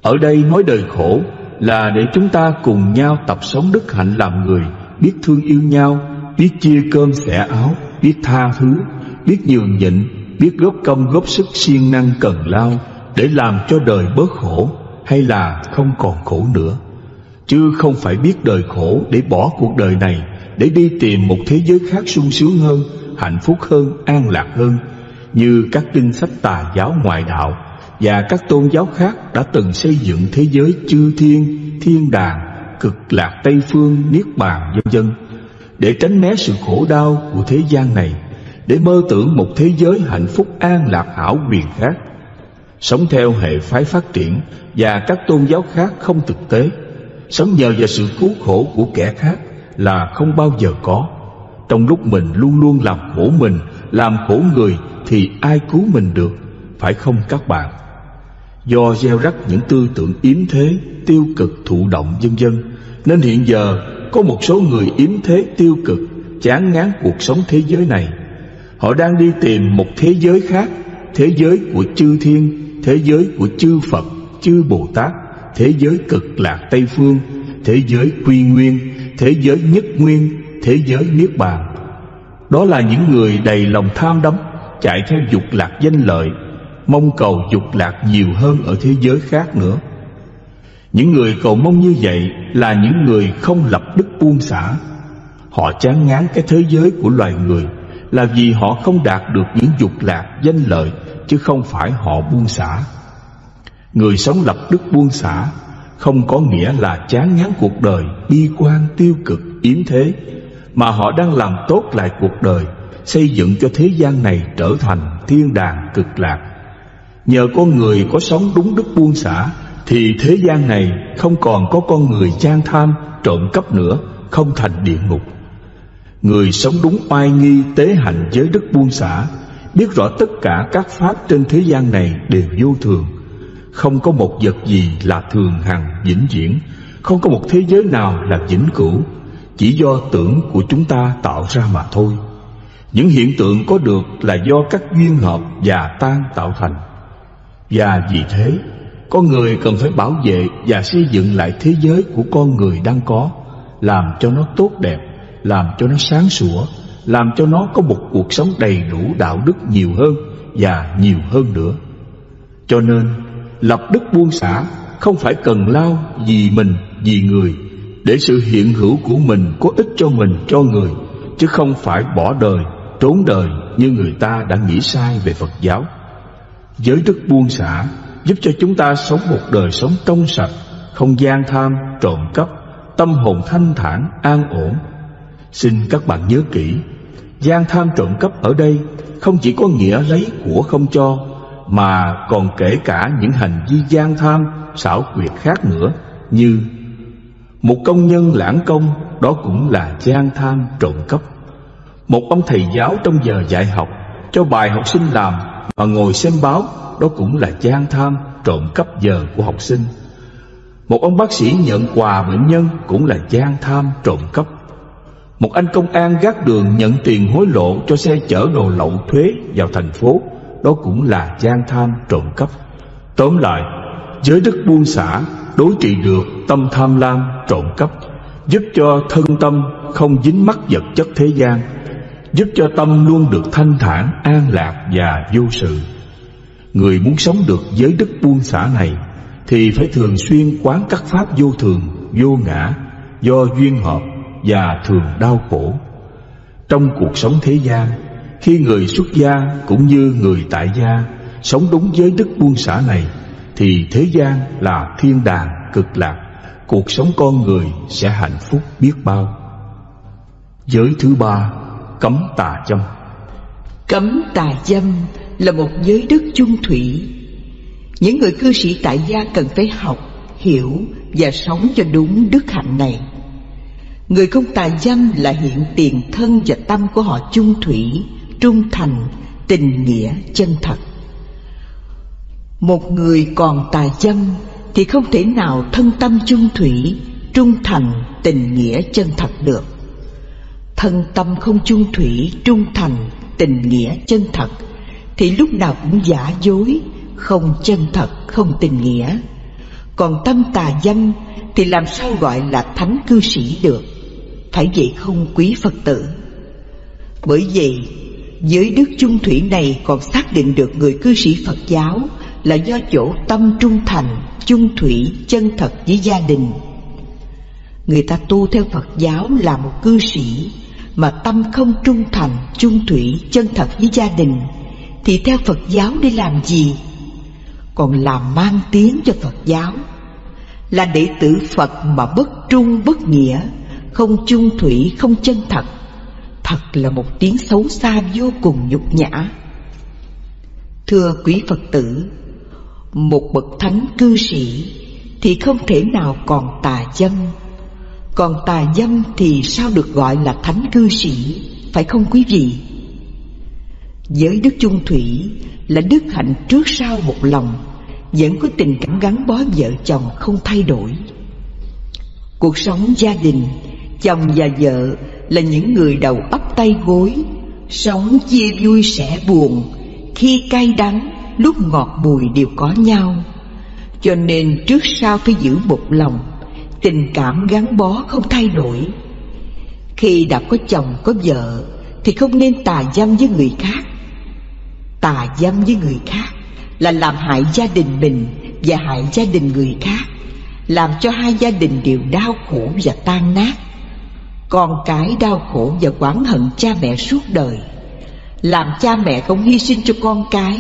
Ở đây nói đời khổ là để chúng ta cùng nhau tập sống đức hạnh làm người, biết thương yêu nhau, biết chia cơm xẻ áo, biết tha thứ, biết nhường nhịn, biết góp công góp sức siêng năng cần lao để làm cho đời bớt khổ, hay là không còn khổ nữa. Chứ không phải biết đời khổ để bỏ cuộc đời này, để đi tìm một thế giới khác sung sướng hơn, hạnh phúc hơn, an lạc hơn, như các kinh sách tà giáo ngoại đạo và các tôn giáo khác đã từng xây dựng thế giới chư thiên, thiên đàng, cực lạc Tây phương, niết bàn vân vân, để tránh né sự khổ đau của thế gian này, để mơ tưởng một thế giới hạnh phúc an lạc hảo quyền khác. Sống theo hệ phái phát triển và các tôn giáo khác không thực tế, sống nhờ vào sự cứu khổ của kẻ khác là không bao giờ có. Trong lúc mình luôn luôn làm khổ mình, làm khổ người, thì ai cứu mình được, phải không các bạn? Do gieo rắc những tư tưởng yếm thế, tiêu cực, thụ động vân vân, nên hiện giờ có một số người yếm thế tiêu cực, chán ngán cuộc sống thế giới này. Họ đang đi tìm một thế giới khác, thế giới của chư thiên, thế giới của chư Phật, chư Bồ Tát, thế giới cực lạc Tây phương, thế giới quy nguyên, thế giới nhất nguyên, thế giới niết bàn. Đó là những người đầy lòng tham đắm, chạy theo dục lạc danh lợi, mong cầu dục lạc nhiều hơn ở thế giới khác nữa. Những người cầu mong như vậy là những người không lập đức buông xả. Họ chán ngán cái thế giới của loài người là vì họ không đạt được những dục lạc danh lợi, chứ không phải họ buông xả. Người sống lập đức buông xả không có nghĩa là chán ngán cuộc đời, bi quan, tiêu cực, yếm thế, mà họ đang làm tốt lại cuộc đời, xây dựng cho thế gian này trở thành thiên đàng cực lạc. Nhờ con người có sống đúng đức buông xả thì thế gian này không còn có con người gian tham, trộm cắp nữa, không thành địa ngục. Người sống đúng oai nghi tế hạnh với đức buông xả, biết rõ tất cả các pháp trên thế gian này đều vô thường, không có một vật gì là thường hằng vĩnh viễn, không có một thế giới nào là vĩnh cửu, chỉ do tưởng của chúng ta tạo ra mà thôi. Những hiện tượng có được là do các duyên hợp và tan tạo thành. Và vì thế, con người cần phải bảo vệ và xây dựng lại thế giới của con người đang có, làm cho nó tốt đẹp, làm cho nó sáng sủa, làm cho nó có một cuộc sống đầy đủ đạo đức nhiều hơn và nhiều hơn nữa. Cho nên, lập đức buông xả không phải cần lao vì mình, vì người, để sự hiện hữu của mình có ích cho mình, cho người, chứ không phải bỏ đời, trốn đời như người ta đã nghĩ sai về Phật giáo. Giới đức buông xả giúp cho chúng ta sống một đời sống trong sạch, không gian tham, trộm cắp, tâm hồn thanh thản, an ổn. Xin các bạn nhớ kỹ, gian tham trộm cắp ở đây không chỉ có nghĩa lấy của không cho, mà còn kể cả những hành vi gian tham, xảo quyệt khác nữa, như một công nhân lãng công, đó cũng là gian tham trộm cắp. Một ông thầy giáo trong giờ dạy học cho bài học sinh làm mà ngồi xem báo, đó cũng là gian tham, trộm cắp giờ của học sinh. Một ông bác sĩ nhận quà bệnh nhân cũng là gian tham trộm cắp. Một anh công an gác đường nhận tiền hối lộ cho xe chở đồ lậu thuế vào thành phố, đó cũng là gian tham trộm cắp. Tóm lại, giới đức buông xả đối trị được tâm tham lam trộm cắp, giúp cho thân tâm không dính mắc vật chất thế gian, giúp cho tâm luôn được thanh thản, an lạc và vô sự. Người muốn sống được giới đức buông xả này thì phải thường xuyên quán các pháp vô thường, vô ngã, do duyên hợp và thường đau khổ. Trong cuộc sống thế gian, khi người xuất gia cũng như người tại gia sống đúng giới đức buông xả này, thì thế gian là thiên đàng cực lạc, cuộc sống con người sẽ hạnh phúc biết bao. Giới thứ ba, cấm tà dâm. Cấm tà dâm là một giới đức chung thủy. Những người cư sĩ tại gia cần phải học, hiểu và sống cho đúng đức hạnh này. Người không tà dâm là hiện tiền thân và tâm của họ chung thủy, trung thành, tình nghĩa chân thật. Một người còn tà dâm thì không thể nào thân tâm chung thủy, trung thành, tình nghĩa chân thật được. Thân tâm không chung thủy, trung thành, tình nghĩa chân thật thì lúc nào cũng giả dối, không chân thật, không tình nghĩa. Còn tâm tà dâm thì làm sao gọi là thánh cư sĩ được? Phải vậy không quý Phật tử? Bởi vậy, giới đức chung thủy này còn xác định được người cư sĩ Phật giáo là do chỗ tâm trung thành, chung thủy, chân thật với gia đình. Người ta tu theo Phật giáo là một cư sĩ mà tâm không trung thành, chung thủy, chân thật với gia đình thì theo Phật giáo để làm gì? Còn làm mang tiếng cho Phật giáo. Là đệ tử Phật mà bất trung bất nghĩa, không chung thủy, không chân thật, thật là một tiếng xấu xa vô cùng nhục nhã. Thưa quý Phật tử, một bậc thánh cư sĩ thì không thể nào còn tà dâm. Còn tà dâm thì sao được gọi là thánh cư sĩ, phải không quý vị? Giới đức chung thủy là đức hạnh trước sau một lòng, vẫn có tình cảm gắn bó vợ chồng không thay đổi. Cuộc sống gia đình, chồng và vợ là những người đầu ấp tay gối, sống chia vui sẻ buồn, khi cay đắng, lúc ngọt bùi đều có nhau. Cho nên trước sau phải giữ một lòng, tình cảm gắn bó không thay đổi. Khi đã có chồng có vợ thì không nên tà dâm với người khác. Tà dâm với người khác là làm hại gia đình mình và hại gia đình người khác, làm cho hai gia đình đều đau khổ và tan nát. Con cái đau khổ và oán hận cha mẹ suốt đời. Làm cha mẹ không hy sinh cho con cái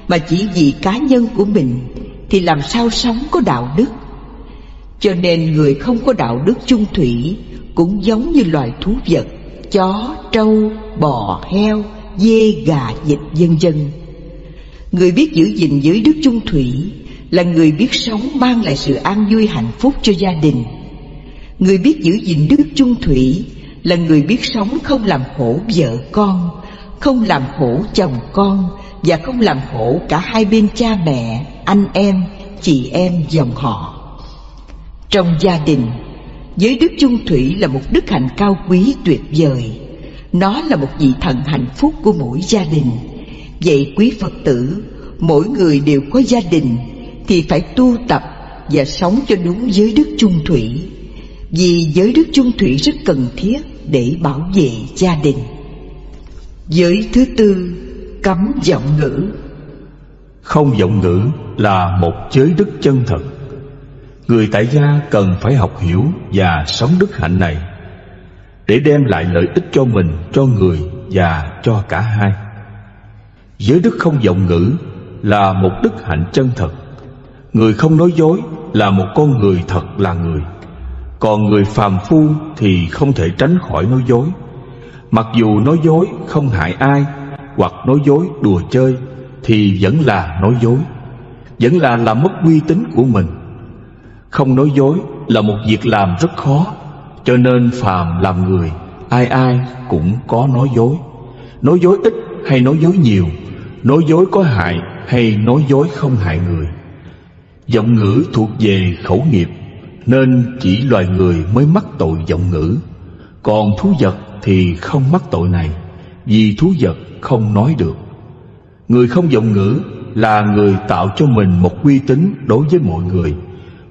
mà chỉ vì cá nhân của mình thì làm sao sống có đạo đức. Cho nên người không có đạo đức chung thủy cũng giống như loài thú vật, chó, trâu, bò, heo, dê, gà, vịt vân vân. Người biết giữ gìn giới đức chung thủy là người biết sống mang lại sự an vui hạnh phúc cho gia đình. Người biết giữ gìn đức chung thủy là người biết sống không làm khổ vợ con, không làm khổ chồng con và không làm khổ cả hai bên cha mẹ, anh em, chị em, dòng họ. Trong gia đình, giới đức chung thủy là một đức hạnh cao quý tuyệt vời. Nó là một vị thần hạnh phúc của mỗi gia đình. Vậy quý Phật tử, mỗi người đều có gia đình thì phải tu tập và sống cho đúng giới đức chung thủy. Vì giới đức chung thủy rất cần thiết để bảo vệ gia đình. Giới thứ tư, cấm vọng ngữ. Không vọng ngữ là một giới đức chân thật. Người tại gia cần phải học hiểu và sống đức hạnh này để đem lại lợi ích cho mình, cho người và cho cả hai. Giới đức không vọng ngữ là một đức hạnh chân thật. Người không nói dối là một con người thật là người. Còn người phàm phu thì không thể tránh khỏi nói dối. Mặc dù nói dối không hại ai, hoặc nói dối đùa chơi, thì vẫn là nói dối, vẫn là làm mất uy tín của mình. Không nói dối là một việc làm rất khó, cho nên phàm làm người, ai ai cũng có nói dối. Nói dối ít hay nói dối nhiều, nói dối có hại hay nói dối không hại người. Vọng ngữ thuộc về khẩu nghiệp, nên chỉ loài người mới mắc tội vọng ngữ. Còn thú vật thì không mắc tội này, vì thú vật không nói được. Người không vọng ngữ là người tạo cho mình một uy tín đối với mọi người,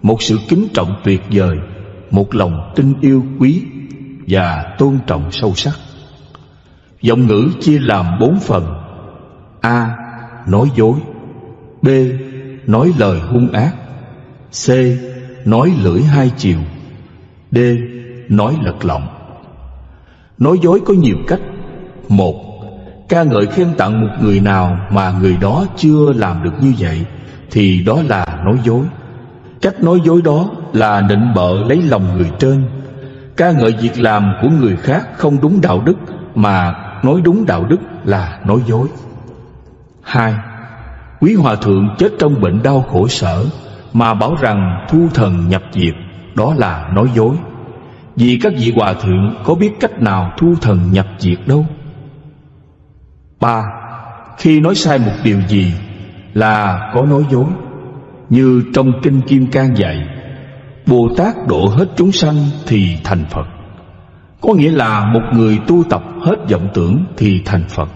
một sự kính trọng tuyệt vời, một lòng tin yêu quý và tôn trọng sâu sắc. Vọng ngữ chia làm 4 phần: A. Nói dối. B. Nói lời hung ác. C. Nói lưỡi hai chiều. D. Nói lật lọng. Nói dối có nhiều cách. 1. Ca ngợi khen tặng một người nào mà người đó chưa làm được như vậy thì đó là nói dối. Cách nói dối đó là nịnh bợ lấy lòng người trên. Ca ngợi việc làm của người khác không đúng đạo đức mà nói đúng đạo đức là nói dối. 2. Quý hòa thượng chết trong bệnh đau khổ sở mà bảo rằng thu thần nhập diệt, đó là nói dối. Vì các vị hòa thượng có biết cách nào thu thần nhập diệt đâu. 3. Khi nói sai một điều gì là có nói dối. Như trong Kinh Kim Cang dạy, Bồ Tát độ hết chúng sanh thì thành Phật. Có nghĩa là một người tu tập hết vọng tưởng thì thành Phật.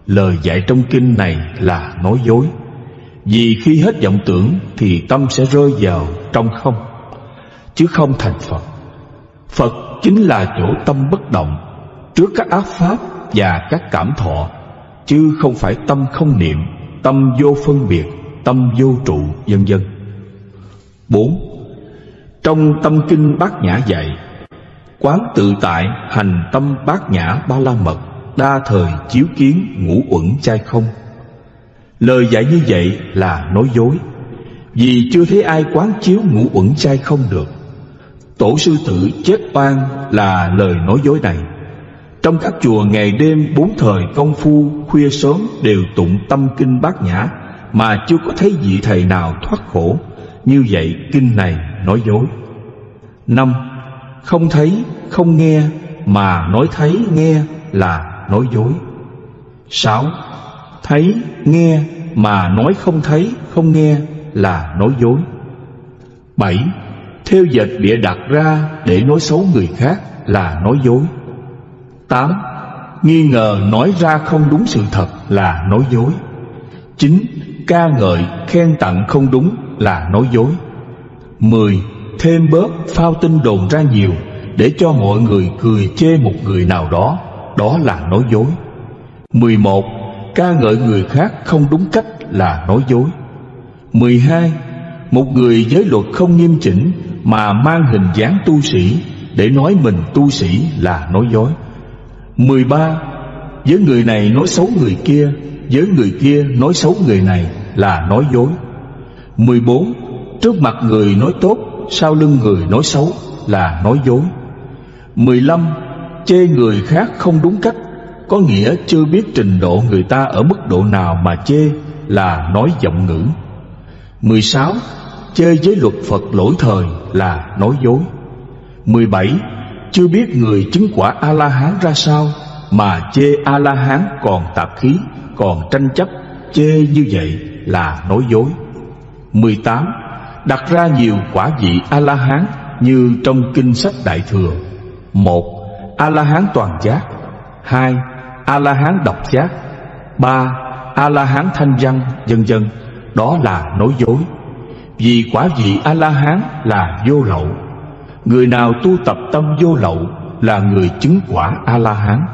Lời dạy trong kinh này là nói dối. Vì khi hết vọng tưởng thì tâm sẽ rơi vào trong không, chứ không thành Phật. Phật chính là chỗ tâm bất động trước các ác pháp và các cảm thọ, chứ không phải tâm không niệm, tâm vô phân biệt, tâm vô trụ, vân vân. 4. Trong Tâm Kinh Bát Nhã dạy, quán tự tại hành tâm bát nhã ba la mật, đa thời chiếu kiến ngũ uẩn chai không. Lời dạy như vậy là nói dối, vì chưa thấy ai quán chiếu ngũ uẩn chai không được. Tổ sư Tử chết oan là lời nói dối này. Trong các chùa ngày đêm 4 thời công phu khuya sớm đều tụng Tâm Kinh Bát Nhã mà chưa có thấy vị thầy nào thoát khổ. Như vậy kinh này nói dối. 5. Không thấy, không nghe mà nói thấy, nghe là nói dối. 6. Thấy, nghe mà nói không thấy, không nghe là nói dối. 7. Thêu dệt bịa đặt ra để nói xấu người khác là nói dối. 8. Nghi ngờ nói ra không đúng sự thật là nói dối. 9. Ca ngợi, khen tặng không đúng là nói dối. 10. Thêm bớt, phao tin đồn ra nhiều để cho mọi người cười chê một người nào đó, đó là nói dối. 11. Ca ngợi người khác không đúng cách là nói dối. 12. Một người giới luật không nghiêm chỉnh mà mang hình dáng tu sĩ để nói mình tu sĩ là nói dối. 13. Với người này nói xấu người kia, với người kia nói xấu người này là nói dối. 14. Trước mặt người nói tốt, sau lưng người nói xấu là nói dối. 15. Chê người khác không đúng cách, có nghĩa chưa biết trình độ người ta ở mức độ nào mà chê là nói vọng ngữ. 16. Chê với luật Phật lỗi thời là nói dối. 17. Chưa biết người chứng quả A-la-hán ra sao mà chê A-la-hán còn tạp khí, còn tranh chấp, chê như vậy là nói dối. 18. Đặt ra nhiều quả vị A-la-hán như trong kinh sách Đại Thừa. 1. A-la-hán toàn giác. 2. A-la-hán độc giác. 3. A-la-hán thanh văn, vân vân. Đó là nói dối. Vì quả vị A-la-hán là vô lậu. Người nào tu tập tâm vô lậu là người chứng quả A-la-hán.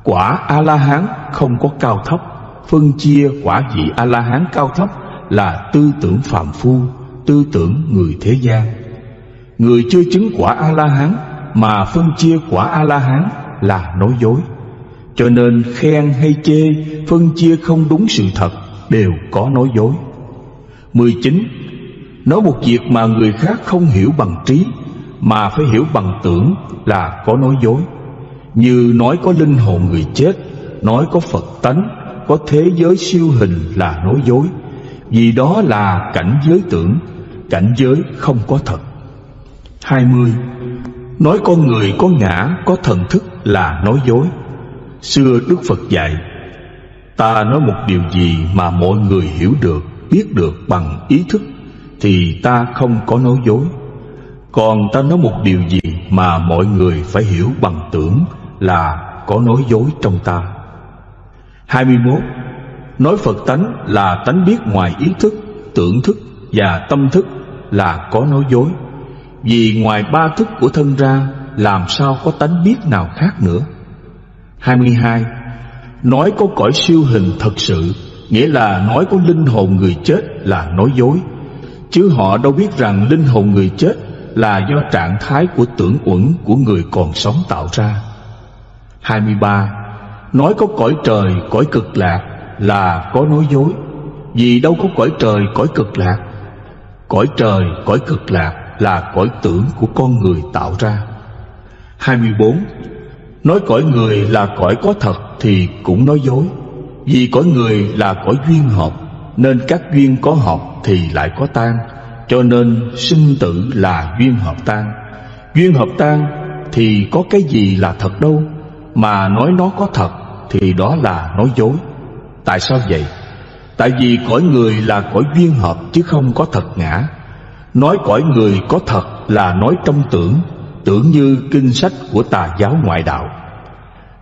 Quả A-la-hán không có cao thấp. Phân chia quả vị A-la-hán cao thấp là tư tưởng phàm phu, tư tưởng người thế gian. Người chưa chứng quả A-la-hán mà phân chia quả A-la-hán là nói dối. Cho nên khen hay chê, phân chia không đúng sự thật đều có nói dối. 19. Nói một việc mà người khác không hiểu bằng trí mà phải hiểu bằng tưởng là có nói dối. Như nói có linh hồn người chết, nói có Phật tánh, có thế giới siêu hình là nói dối. Vì đó là cảnh giới tưởng, cảnh giới không có thật. 20. Nói con người có ngã, có thần thức là nói dối. Xưa Đức Phật dạy, ta nói một điều gì mà mọi người hiểu được, biết được bằng ý thức thì ta không có nói dối. Còn ta nói một điều gì mà mọi người phải hiểu bằng tưởng là có nói dối trong ta. 21. Nói Phật tánh là tánh biết ngoài ý thức, tưởng thức và tâm thức là có nói dối. Vì ngoài ba thức của thân ra, làm sao có tánh biết nào khác nữa. 22. Nói có cõi siêu hình thật sự, nghĩa là nói có linh hồn người chết là nói dối. Chứ họ đâu biết rằng linh hồn người chết là do trạng thái của tưởng uẩn của người còn sống tạo ra. 23. Nói có cõi trời, cõi cực lạc là có nói dối. Vì đâu có cõi trời, cõi cực lạc. Cõi trời, cõi cực lạc là cõi tưởng của con người tạo ra. 24. Nói cõi người là cõi có thật thì cũng nói dối. Vì cõi người là cõi duyên hợp, nên các duyên có hợp thì lại có tan, cho nên sinh tử là duyên hợp tan. Duyên hợp tan thì có cái gì là thật đâu, mà nói nó có thật thì đó là nói dối. Tại sao vậy? Tại vì cõi người là cõi duyên hợp chứ không có thật ngã. Nói cõi người có thật là nói trong tưởng, tưởng như kinh sách của tà giáo ngoại đạo.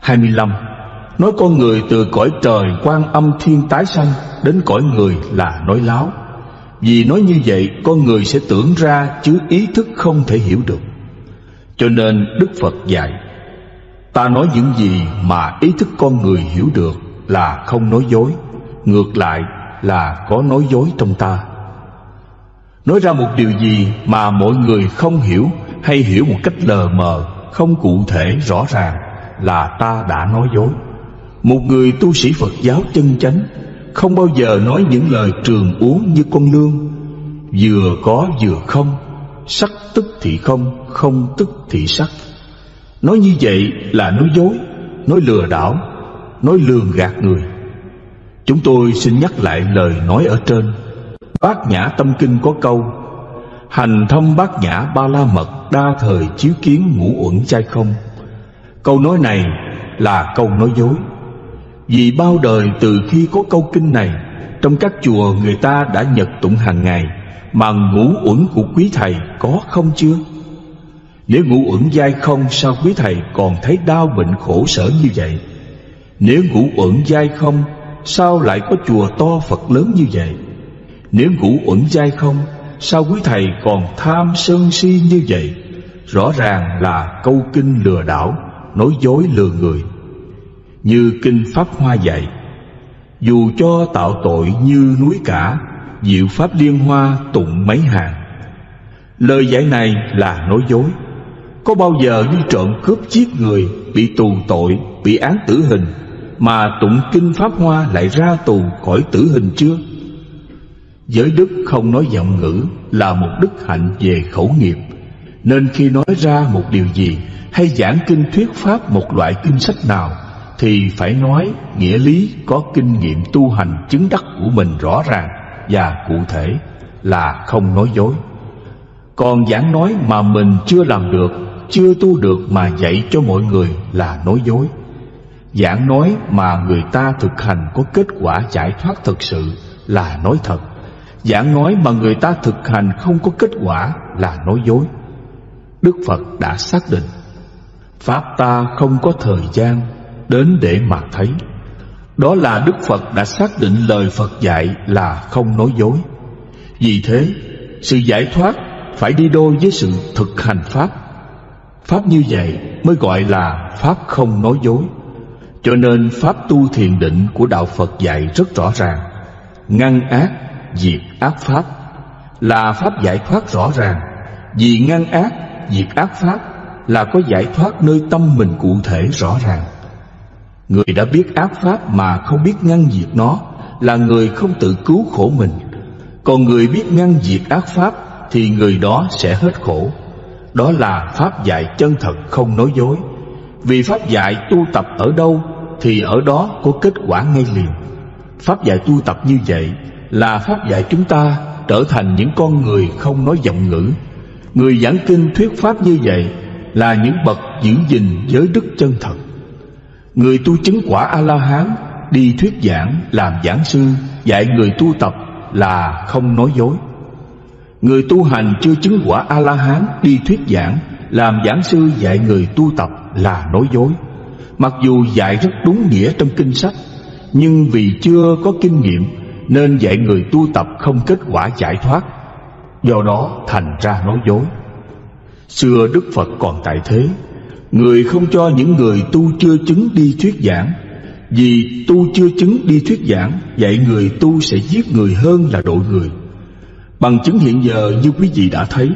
25. Nói con người từ cõi trời Quan Âm Thiên tái sanh đến cõi người là nói láo. Vì nói như vậy con người sẽ tưởng ra chứ ý thức không thể hiểu được. Cho nên Đức Phật dạy, ta nói những gì mà ý thức con người hiểu được là không nói dối, ngược lại là có nói dối trong ta. Nói ra một điều gì mà mọi người không hiểu hay hiểu một cách lờ mờ, không cụ thể rõ ràng là ta đã nói dối. Một người tu sĩ Phật giáo chân chánh không bao giờ nói những lời trường uốn như con lương, vừa có vừa không, sắc tức thì không, không tức thì sắc. Nói như vậy là nói dối, nói lừa đảo, nói lường gạt người. Chúng tôi xin nhắc lại lời nói ở trên. Bát Nhã Tâm Kinh có câu: hành thâm bát nhã ba la mật, đa thời chiếu kiến ngũ uẩn chai không. Câu nói này là câu nói dối. Vì bao đời từ khi có câu kinh này, trong các chùa người ta đã nhật tụng hàng ngày, mà ngũ uẩn của quý thầy có không chưa? Nếu ngũ uẩn dai không, sao quý thầy còn thấy đau bệnh khổ sở như vậy? Nếu ngũ uẩn dai không, sao lại có chùa to Phật lớn như vậy? Nếu ngũ uẩn dai không, sao quý thầy còn tham sân si như vậy? Rõ ràng là câu kinh lừa đảo, nói dối lừa người. Như kinh Pháp Hoa dạy: dù cho tạo tội như núi cả, diệu pháp liên hoa tụng mấy hàng. Lời dạy này là nói dối. Có bao giờ đi trộm cướp giết người, bị tù tội, bị án tử hình, mà tụng kinh Pháp Hoa lại ra tù khỏi tử hình chưa? Giới đức không nói giọng ngữ là một đức hạnh về khẩu nghiệp, nên khi nói ra một điều gì hay giảng kinh thuyết pháp một loại kinh sách nào thì phải nói nghĩa lý có kinh nghiệm tu hành chứng đắc của mình rõ ràng và cụ thể, là không nói dối. Còn giảng nói mà mình chưa làm được, chưa tu được mà dạy cho mọi người là nói dối. Giảng nói mà người ta thực hành có kết quả giải thoát thực sự là nói thật. Giảng nói mà người ta thực hành không có kết quả là nói dối. Đức Phật đã xác định: pháp ta không có thời gian đến để mà thấy. Đó là Đức Phật đã xác định lời Phật dạy là không nói dối. Vì thế, sự giải thoát phải đi đôi với sự thực hành pháp. Pháp như vậy mới gọi là pháp không nói dối. Cho nên pháp tu thiền định của đạo Phật dạy rất rõ ràng: ngăn ác, diệt ác pháp, là pháp giải thoát rõ ràng. Vì ngăn ác, diệt ác pháp là có giải thoát nơi tâm mình cụ thể rõ ràng. Người đã biết ác pháp mà không biết ngăn diệt nó là người không tự cứu khổ mình. Còn người biết ngăn diệt ác pháp thì người đó sẽ hết khổ. Đó là pháp dạy chân thật không nói dối. Vì pháp dạy tu tập ở đâu thì ở đó có kết quả ngay liền. Pháp dạy tu tập như vậy là pháp dạy chúng ta trở thành những con người không nói giọng ngữ. Người giảng kinh thuyết pháp như vậy là những bậc giữ gìn giới đức chân thật. Người tu chứng quả A-la-hán đi thuyết giảng làm giảng sư dạy người tu tập là không nói dối. Người tu hành chưa chứng quả A-la-hán đi thuyết giảng, làm giảng sư dạy người tu tập là nói dối. Mặc dù dạy rất đúng nghĩa trong kinh sách, nhưng vì chưa có kinh nghiệm nên dạy người tu tập không kết quả giải thoát, do đó thành ra nói dối. Xưa Đức Phật còn tại thế, người không cho những người tu chưa chứng đi thuyết giảng, vì tu chưa chứng đi thuyết giảng dạy người tu sẽ giết người hơn là độ người. Bằng chứng hiện giờ như quý vị đã thấy,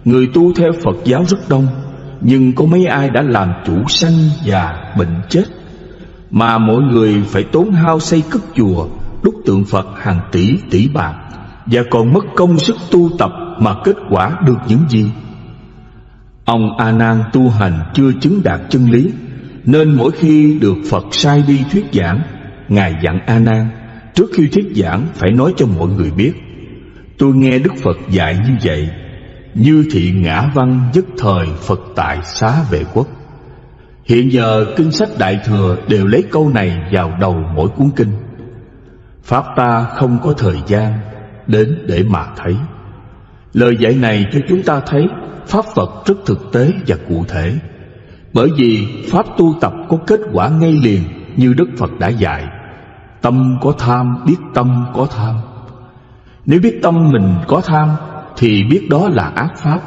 người tu theo Phật giáo rất đông, nhưng có mấy ai đã làm chủ sanh già bệnh chết, mà mọi người phải tốn hao xây cất chùa, đúc tượng Phật hàng tỷ tỷ bạc, và còn mất công sức tu tập mà kết quả được những gì? Ông A Nan tu hành chưa chứng đạt chân lý, nên mỗi khi được Phật sai đi thuyết giảng, Ngài dặn A Nan trước khi thuyết giảng phải nói cho mọi người biết: tôi nghe Đức Phật dạy như vậy, như thị ngã văn nhất thời Phật tại xá vệ quốc. Hiện giờ kinh sách Đại Thừa đều lấy câu này vào đầu mỗi cuốn kinh. Pháp ta không có thời gian đến để mà thấy. Lời dạy này cho chúng ta thấy Pháp Phật rất thực tế và cụ thể, bởi vì Pháp tu tập có kết quả ngay liền như Đức Phật đã dạy. Tâm có tham biết tâm có tham. Nếu biết tâm mình có tham thì biết đó là ác pháp.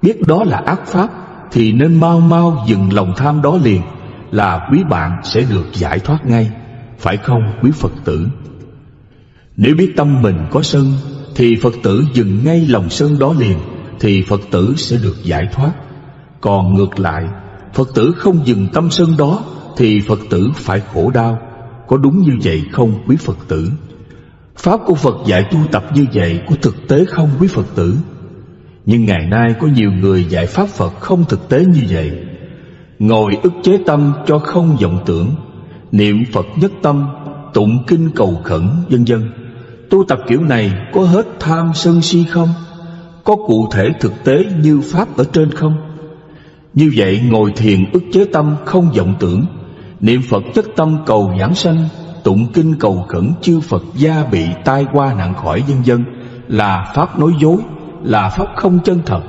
Biết đó là ác pháp thì nên mau mau dừng lòng tham đó liền, là quý bạn sẽ được giải thoát ngay, phải không quý Phật tử? Nếu biết tâm mình có sân thì Phật tử dừng ngay lòng sân đó liền, thì Phật tử sẽ được giải thoát. Còn ngược lại, Phật tử không dừng tâm sân đó thì Phật tử phải khổ đau. Có đúng như vậy không quý Phật tử? Pháp của Phật dạy tu tập như vậy có thực tế không quý Phật tử? Nhưng ngày nay có nhiều người dạy Pháp Phật không thực tế như vậy. Ngồi ức chế tâm cho không vọng tưởng, niệm Phật nhất tâm, tụng kinh cầu khẩn vân vân. Tu tập kiểu này có hết tham sân si không? Có cụ thể thực tế như Pháp ở trên không? Như vậy ngồi thiền ức chế tâm không vọng tưởng, niệm Phật nhất tâm cầu giảng sanh, tụng kinh cầu khẩn chư Phật gia bị tai qua nạn khỏi vân vân, là pháp nói dối, là pháp không chân thật,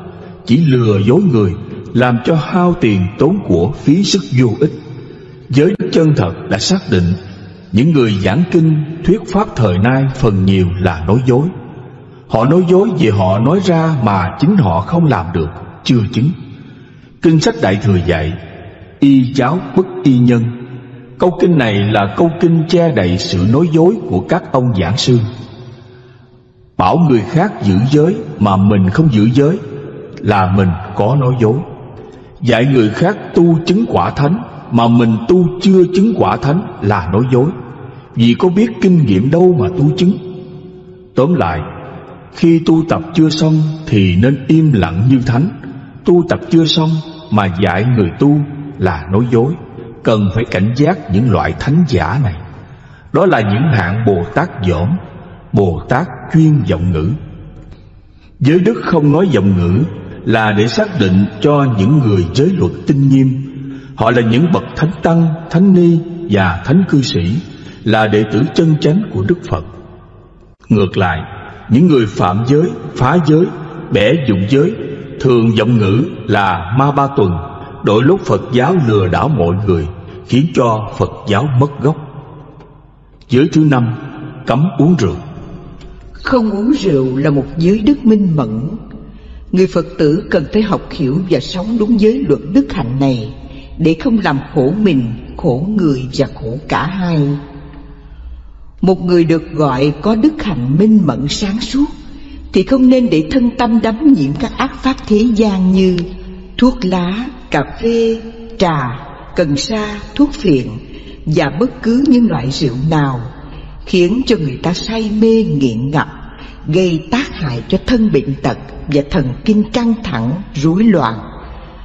chỉ lừa dối người, làm cho hao tiền tốn của, phí sức vô ích. Giới đức chân thật đã xác định, những người giảng kinh thuyết pháp thời nay phần nhiều là nói dối. Họ nói dối vì họ nói ra mà chính họ không làm được, chưa chứng. Kinh sách Đại Thừa dạy y giáo bất y nhân. Câu kinh này là câu kinh che đậy sự nói dối của các ông giảng sư. Bảo người khác giữ giới mà mình không giữ giới là mình có nói dối. Dạy người khác tu chứng quả thánh mà mình tu chưa chứng quả thánh là nói dối, vì có biết kinh nghiệm đâu mà tu chứng. Tóm lại, khi tu tập chưa xong thì nên im lặng như thánh. Tu tập chưa xong mà dạy người tu là nói dối. Cần phải cảnh giác những loại thánh giả này. Đó là những hạng Bồ Tát dỗm, Bồ Tát chuyên vọng ngữ. Giới đức không nói vọng ngữ là để xác định cho những người giới luật tinh nghiêm. Họ là những bậc thánh tăng, thánh ni và thánh cư sĩ, là đệ tử chân chánh của Đức Phật. Ngược lại, những người phạm giới, phá giới, bẻ dụng giới, thường vọng ngữ là ma ba tuần, đội lốt Phật giáo lừa đảo mọi người, khiến cho Phật giáo mất gốc. Giới thứ 5, cấm uống rượu. Không uống rượu là một giới đức minh mẫn. Người Phật tử cần phải học hiểu và sống đúng giới luật đức hạnh này, để không làm khổ mình, khổ người và khổ cả hai. Một người được gọi có đức hạnh minh mẫn sáng suốt thì không nên để thân tâm đắm nhiễm các ác pháp thế gian như thuốc lá, cà phê, trà, cần sa, thuốc phiện và bất cứ những loại rượu nào khiến cho người ta say mê nghiện ngập, gây tác hại cho thân bệnh tật và thần kinh căng thẳng, rối loạn,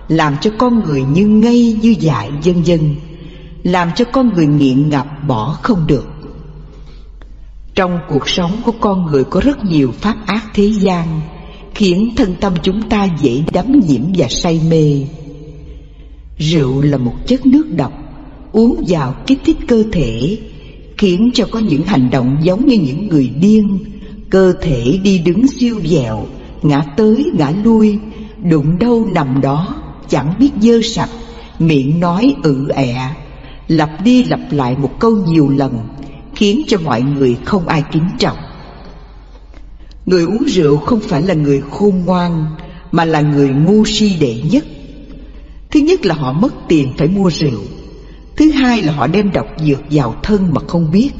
làm cho con người như ngây như dại vân vân, làm cho con người nghiện ngập bỏ không được. Trong cuộc sống của con người có rất nhiều pháp ác thế gian, khiến thân tâm chúng ta dễ đắm nhiễm và say mê. Rượu là một chất nước độc, uống vào kích thích cơ thể, khiến cho có những hành động giống như những người điên, cơ thể đi đứng siêu vẹo, ngã tới ngã lui, đụng đâu nằm đó, chẳng biết dơ sạch, miệng nói ẹ, lặp đi lặp lại một câu nhiều lần, khiến cho mọi người không ai kính trọng. Người uống rượu không phải là người khôn ngoan, mà là người ngu si đệ nhất. Thứ nhất là họ mất tiền phải mua rượu. Thứ hai là họ đem độc dược vào thân mà không biết,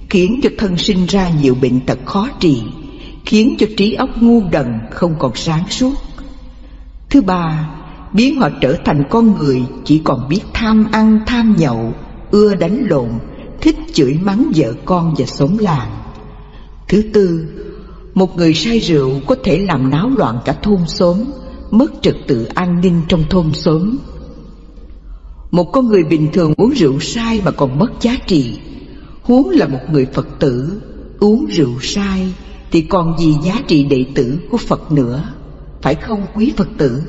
khiến cho thân sinh ra nhiều bệnh tật khó trị, khiến cho trí óc ngu đần, không còn sáng suốt. Thứ ba, biến họ trở thành con người chỉ còn biết tham ăn tham nhậu, ưa đánh lộn, thích chửi mắng vợ con và xóm làng. Thứ tư, một người say rượu có thể làm náo loạn cả thôn xóm, mất trật tự an ninh trong thôn xóm. Một con người bình thường uống rượu sai mà còn mất giá trị, huống là một người Phật tử uống rượu sai thì còn gì giá trị đệ tử của Phật nữa, phải không quý Phật tử?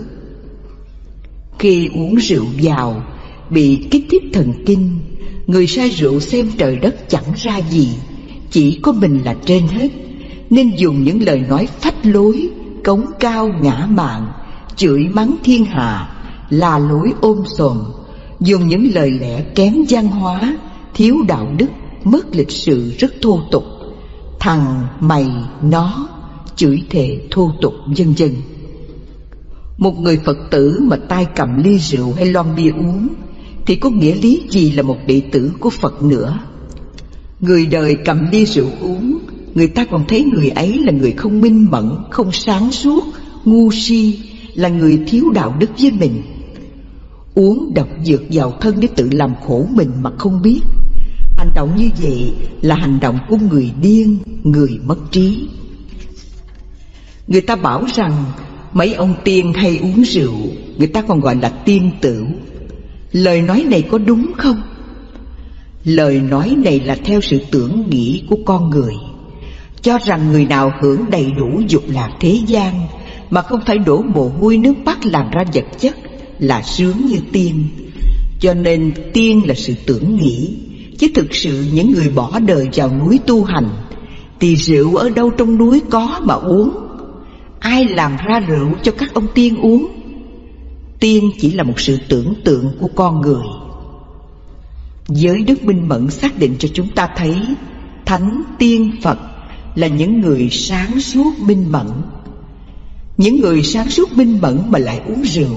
Khi uống rượu vào, bị kích thích thần kinh, người say rượu xem trời đất chẳng ra gì, chỉ có mình là trên hết, nên dùng những lời nói phách lối, cống cao ngã mạn, chửi mắng thiên hạ, là lối ôm sòm, dùng những lời lẽ kém văn hóa, thiếu đạo đức, mất lịch sự, rất thô tục. Thằng mày nó, chửi thề thô tục vân vân. Một người Phật tử mà tay cầm ly rượu hay lon bia uống thì có nghĩa lý gì là một đệ tử của Phật nữa? Người đời cầm ly rượu uống, người ta còn thấy người ấy là người không minh mẫn, không sáng suốt, ngu si, là người thiếu đạo đức với mình. Uống độc dược vào thân để tự làm khổ mình mà không biết, hành động như vậy là hành động của người điên, người mất trí. Người ta bảo rằng mấy ông tiên hay uống rượu, người ta còn gọi là tiên tửu. Lời nói này có đúng không? Lời nói này là theo sự tưởng nghĩ của con người, cho rằng người nào hưởng đầy đủ dục lạc thế gian mà không phải đổ mồ hôi nước mắt làm ra vật chất là sướng như tiên. Cho nên tiên là sự tưởng nghĩ, chứ thực sự những người bỏ đời vào núi tu hành thì rượu ở đâu trong núi có mà uống. Ai làm ra rượu cho các ông tiên uống? Tiên chỉ là một sự tưởng tượng của con người. Giới đức minh mẫn xác định cho chúng ta thấy thánh tiên Phật là những người sáng suốt minh mẫn. Những người sáng suốt minh mẫn mà lại uống rượu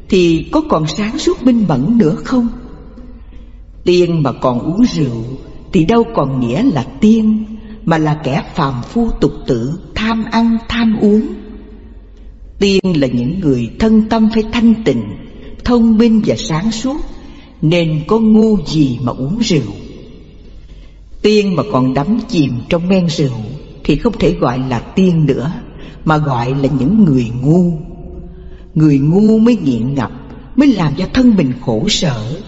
thì có còn sáng suốt minh mẫn nữa không? Tiên mà còn uống rượu thì đâu còn nghĩa là tiên, mà là kẻ phàm phu tục tử, tham ăn tham uống. Tiên là những người thân tâm phải thanh tịnh, thông minh và sáng suốt, nên có ngu gì mà uống rượu. Tiên mà còn đắm chìm trong men rượu thì không thể gọi là tiên nữa, mà gọi là những người ngu. Người ngu mới nghiện ngập, mới làm cho thân mình khổ sở.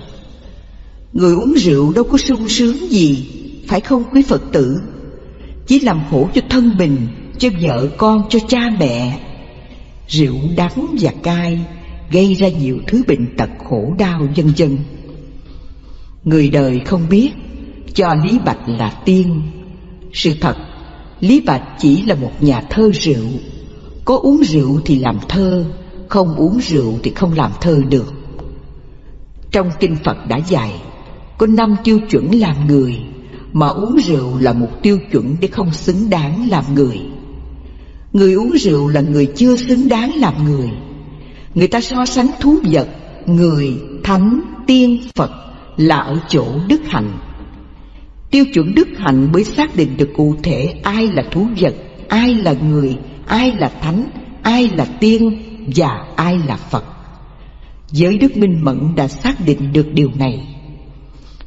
Người uống rượu đâu có sung sướng gì, phải không quý Phật tử? Chỉ làm khổ cho thân mình, cho vợ con, cho cha mẹ. Rượu đắng và cay gây ra nhiều thứ bệnh tật khổ đau vân vân. Người đời không biết, cho Lý Bạch là tiên. Sự thật, Lý Bạch chỉ là một nhà thơ rượu. Có uống rượu thì làm thơ, không uống rượu thì không làm thơ được. Trong kinh Phật đã dạy có 5 tiêu chuẩn làm người, mà uống rượu là một tiêu chuẩn để không xứng đáng làm người. Người uống rượu là người chưa xứng đáng làm người. Người ta so sánh thú vật, người, thánh, tiên, Phật là ở chỗ đức hạnh. Tiêu chuẩn đức hạnh mới xác định được cụ thể ai là thú vật, ai là người, ai là thánh, ai là tiên và ai là Phật. Giới đức minh mẫn đã xác định được điều này.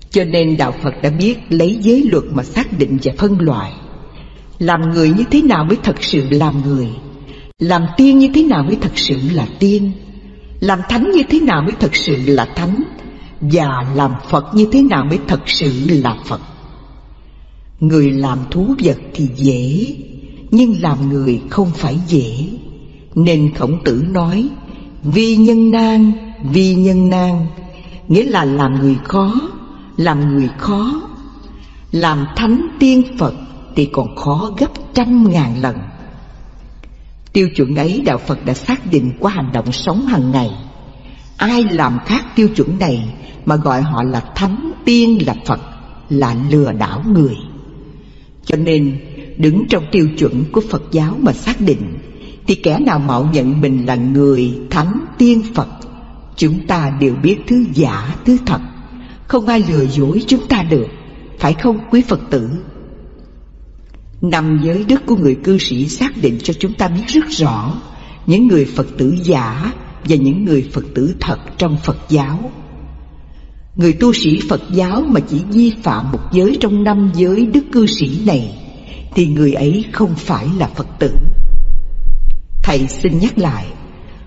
Cho nên Đạo Phật đã biết lấy giới luật mà xác định và phân loại. Làm người như thế nào mới thật sự làm người, làm tiên như thế nào mới thật sự là tiên, làm thánh như thế nào mới thật sự là thánh, và làm Phật như thế nào mới thật sự là Phật. Người làm thú vật thì dễ, nhưng làm người không phải dễ. Nên Khổng Tử nói vi nhân nan, vi nhân nan, nghĩa là làm người khó, làm người khó. Làm thánh tiên Phật thì còn khó gấp 100.000 lần. Tiêu chuẩn ấy Đạo Phật đã xác định qua hành động sống hàng ngày. Ai làm khác tiêu chuẩn này mà gọi họ là thánh, tiên, là Phật, là lừa đảo người. Cho nên đứng trong tiêu chuẩn của Phật giáo mà xác định, thì kẻ nào mạo nhận mình là người thánh, tiên, Phật, chúng ta đều biết thứ giả, thứ thật. Không ai lừa dối chúng ta được, phải không quý Phật tử? 5 giới đức của người cư sĩ xác định cho chúng ta biết rất rõ những người Phật tử giả và những người Phật tử thật trong Phật giáo. Người tu sĩ Phật giáo mà chỉ vi phạm một giới trong 5 giới đức cư sĩ này thì người ấy không phải là Phật tử. Thầy xin nhắc lại,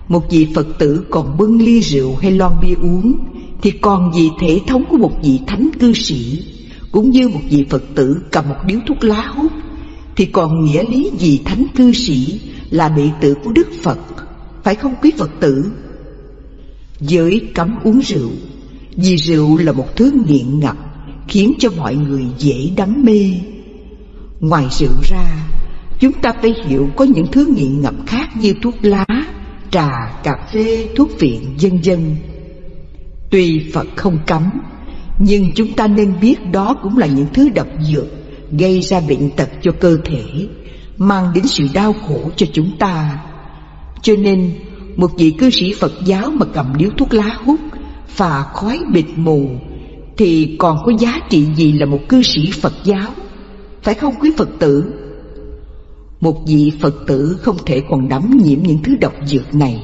một vị Phật tử còn bưng ly rượu hay lon bia uống thì còn gì thể thống của một vị thánh cư sĩ. Cũng như một vị Phật tử cầm một điếu thuốc lá hút thì còn nghĩa lý gì thánh cư sĩ là đệ tử của Đức Phật, phải không quý Phật tử? Giới cấm uống rượu, vì rượu là một thứ nghiện ngập khiến cho mọi người dễ đắm mê. Ngoài rượu ra, chúng ta phải hiểu có những thứ nghiện ngập khác như thuốc lá, trà, cà phê, thuốc viện, vân vân. Tuy Phật không cấm, nhưng chúng ta nên biết đó cũng là những thứ độc dược gây ra bệnh tật cho cơ thể, mang đến sự đau khổ cho chúng ta. Cho nên một vị cư sĩ Phật giáo mà cầm điếu thuốc lá hút, phà khói bịt mù thì còn có giá trị gì là một cư sĩ Phật giáo, phải không quý Phật tử? Một vị Phật tử không thể còn đắm nhiễm những thứ độc dược này.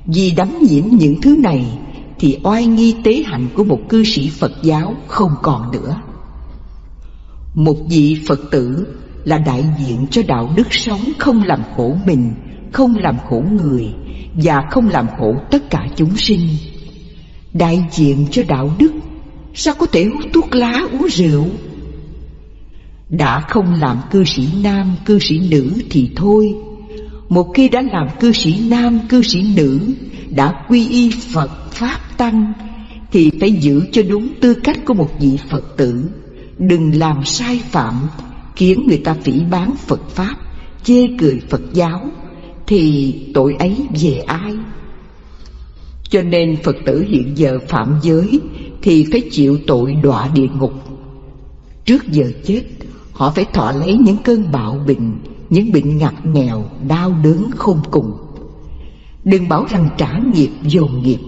Vì đắm nhiễm những thứ này thì oai nghi tế hạnh của một cư sĩ Phật giáo không còn nữa. Một vị Phật tử là đại diện cho đạo đức sống không làm khổ mình, không làm khổ người và không làm khổ tất cả chúng sinh. Đại diện cho đạo đức, sao có thể hút thuốc lá uống rượu? Đã không làm cư sĩ nam, cư sĩ nữ thì thôi. Một khi đã làm cư sĩ nam, cư sĩ nữ, đã quy y Phật, Pháp, Tăng thì phải giữ cho đúng tư cách của một vị Phật tử. Đừng làm sai phạm khiến người ta phỉ báng Phật Pháp, chê cười Phật giáo, thì tội ấy về ai? Cho nên Phật tử hiện giờ phạm giới thì phải chịu tội đọa địa ngục. Trước giờ chết, họ phải thọ lấy những cơn bạo bệnh, những bệnh ngặt nghèo, đau đớn khôn cùng. Đừng bảo rằng trả nghiệp dồn nghiệp.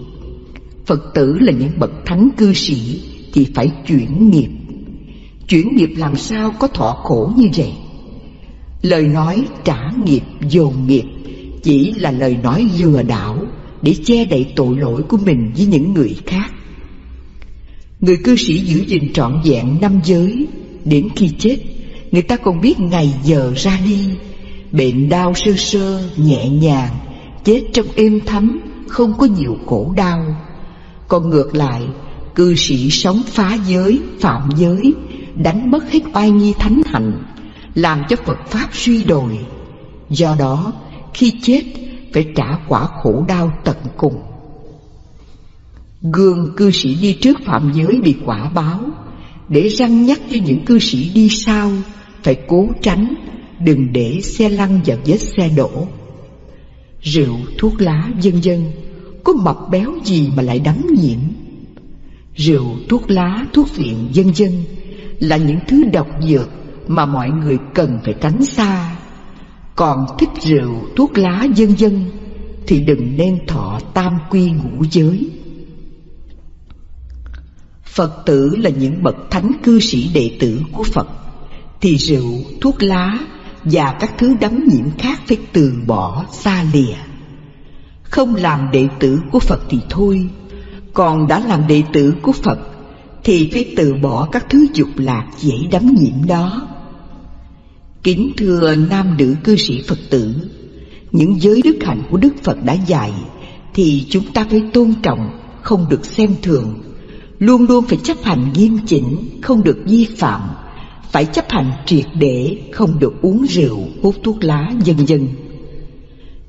Phật tử là những bậc thánh cư sĩ thì phải chuyển nghiệp. Chuyển nghiệp làm sao có thọ khổ như vậy? Lời nói trả nghiệp dồn nghiệp chỉ là lời nói lừa đảo để che đậy tội lỗi của mình với những người khác. Người cư sĩ giữ gìn trọn vẹn 5 giới, đến khi chết người ta còn biết ngày giờ ra đi. Bệnh đau sơ sơ, nhẹ nhàng, chết trong êm thấm, không có nhiều khổ đau. Còn ngược lại, cư sĩ sống phá giới, phạm giới, đánh mất hết oai nghi thánh hạnh, làm cho Phật Pháp suy đồi. Do đó, khi chết phải trả quả khổ đau tận cùng. Gương cư sĩ đi trước phạm giới bị quả báo, để răn nhắc cho những cư sĩ đi sau phải cố tránh, đừng để xe lăn vào vết xe đổ. Rượu, thuốc lá, vân vân, có mập béo gì mà lại đắm nhiễm? Rượu, thuốc lá, thuốc viện, vân vân là những thứ độc dược mà mọi người cần phải tránh xa. Còn thích rượu, thuốc lá, vân vân thì đừng nên thọ tam quy ngũ giới. Phật tử là những bậc thánh cư sĩ đệ tử của Phật thì rượu, thuốc lá và các thứ đắm nhiễm khác phải từ bỏ xa lìa. Không làm đệ tử của Phật thì thôi, còn đã làm đệ tử của Phật thì phải từ bỏ các thứ dục lạc dễ đắm nhiễm đó. Kính thưa nam nữ cư sĩ Phật tử, những giới đức hạnh của Đức Phật đã dạy thì chúng ta phải tôn trọng, không được xem thường, luôn luôn phải chấp hành nghiêm chỉnh, không được vi phạm, phải chấp hành triệt để, không được uống rượu, hút thuốc lá, vân vân.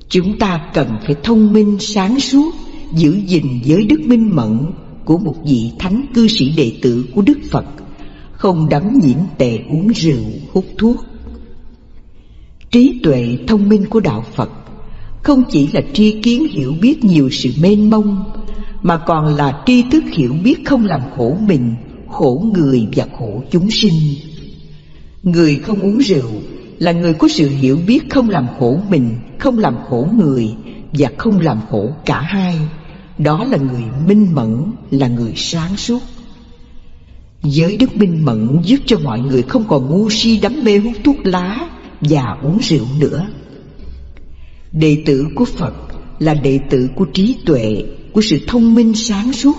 Chúng ta cần phải thông minh sáng suốt, giữ gìn giới đức minh mẫn của một vị thánh cư sĩ đệ tử của Đức Phật, không đắm nhiễm tệ uống rượu, hút thuốc. Trí tuệ thông minh của đạo Phật không chỉ là tri kiến hiểu biết nhiều sự mênh mông, mà còn là tri thức hiểu biết không làm khổ mình, khổ người và khổ chúng sinh. Người không uống rượu là người có sự hiểu biết không làm khổ mình, không làm khổ người và không làm khổ cả hai. Đó là người minh mẫn, là người sáng suốt. Giới đức minh mẫn giúp cho mọi người không còn ngu si đắm mê hút thuốc lá và uống rượu nữa. Đệ tử của Phật là đệ tử của trí tuệ, của sự thông minh sáng suốt.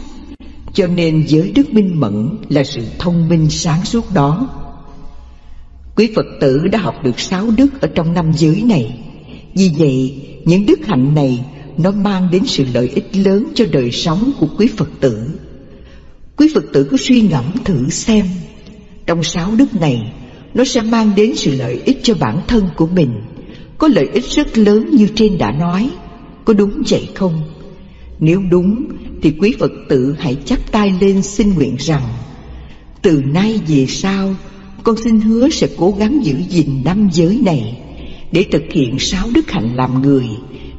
Cho nên giới đức minh mẫn là sự thông minh sáng suốt đó. Quý Phật tử đã học được 6 đức ở trong 5 giới này. Vì vậy, những đức hạnh này nó mang đến sự lợi ích lớn cho đời sống của quý Phật tử. Quý Phật tử cứ suy ngẫm thử xem, trong 6 đức này, nó sẽ mang đến sự lợi ích cho bản thân của mình, có lợi ích rất lớn như trên đã nói. Có đúng vậy không? Nếu đúng thì quý Phật tử hãy chắp tay lên xin nguyện rằng: từ nay về sau, con xin hứa sẽ cố gắng giữ gìn 5 giới này, để thực hiện 6 đức hạnh làm người,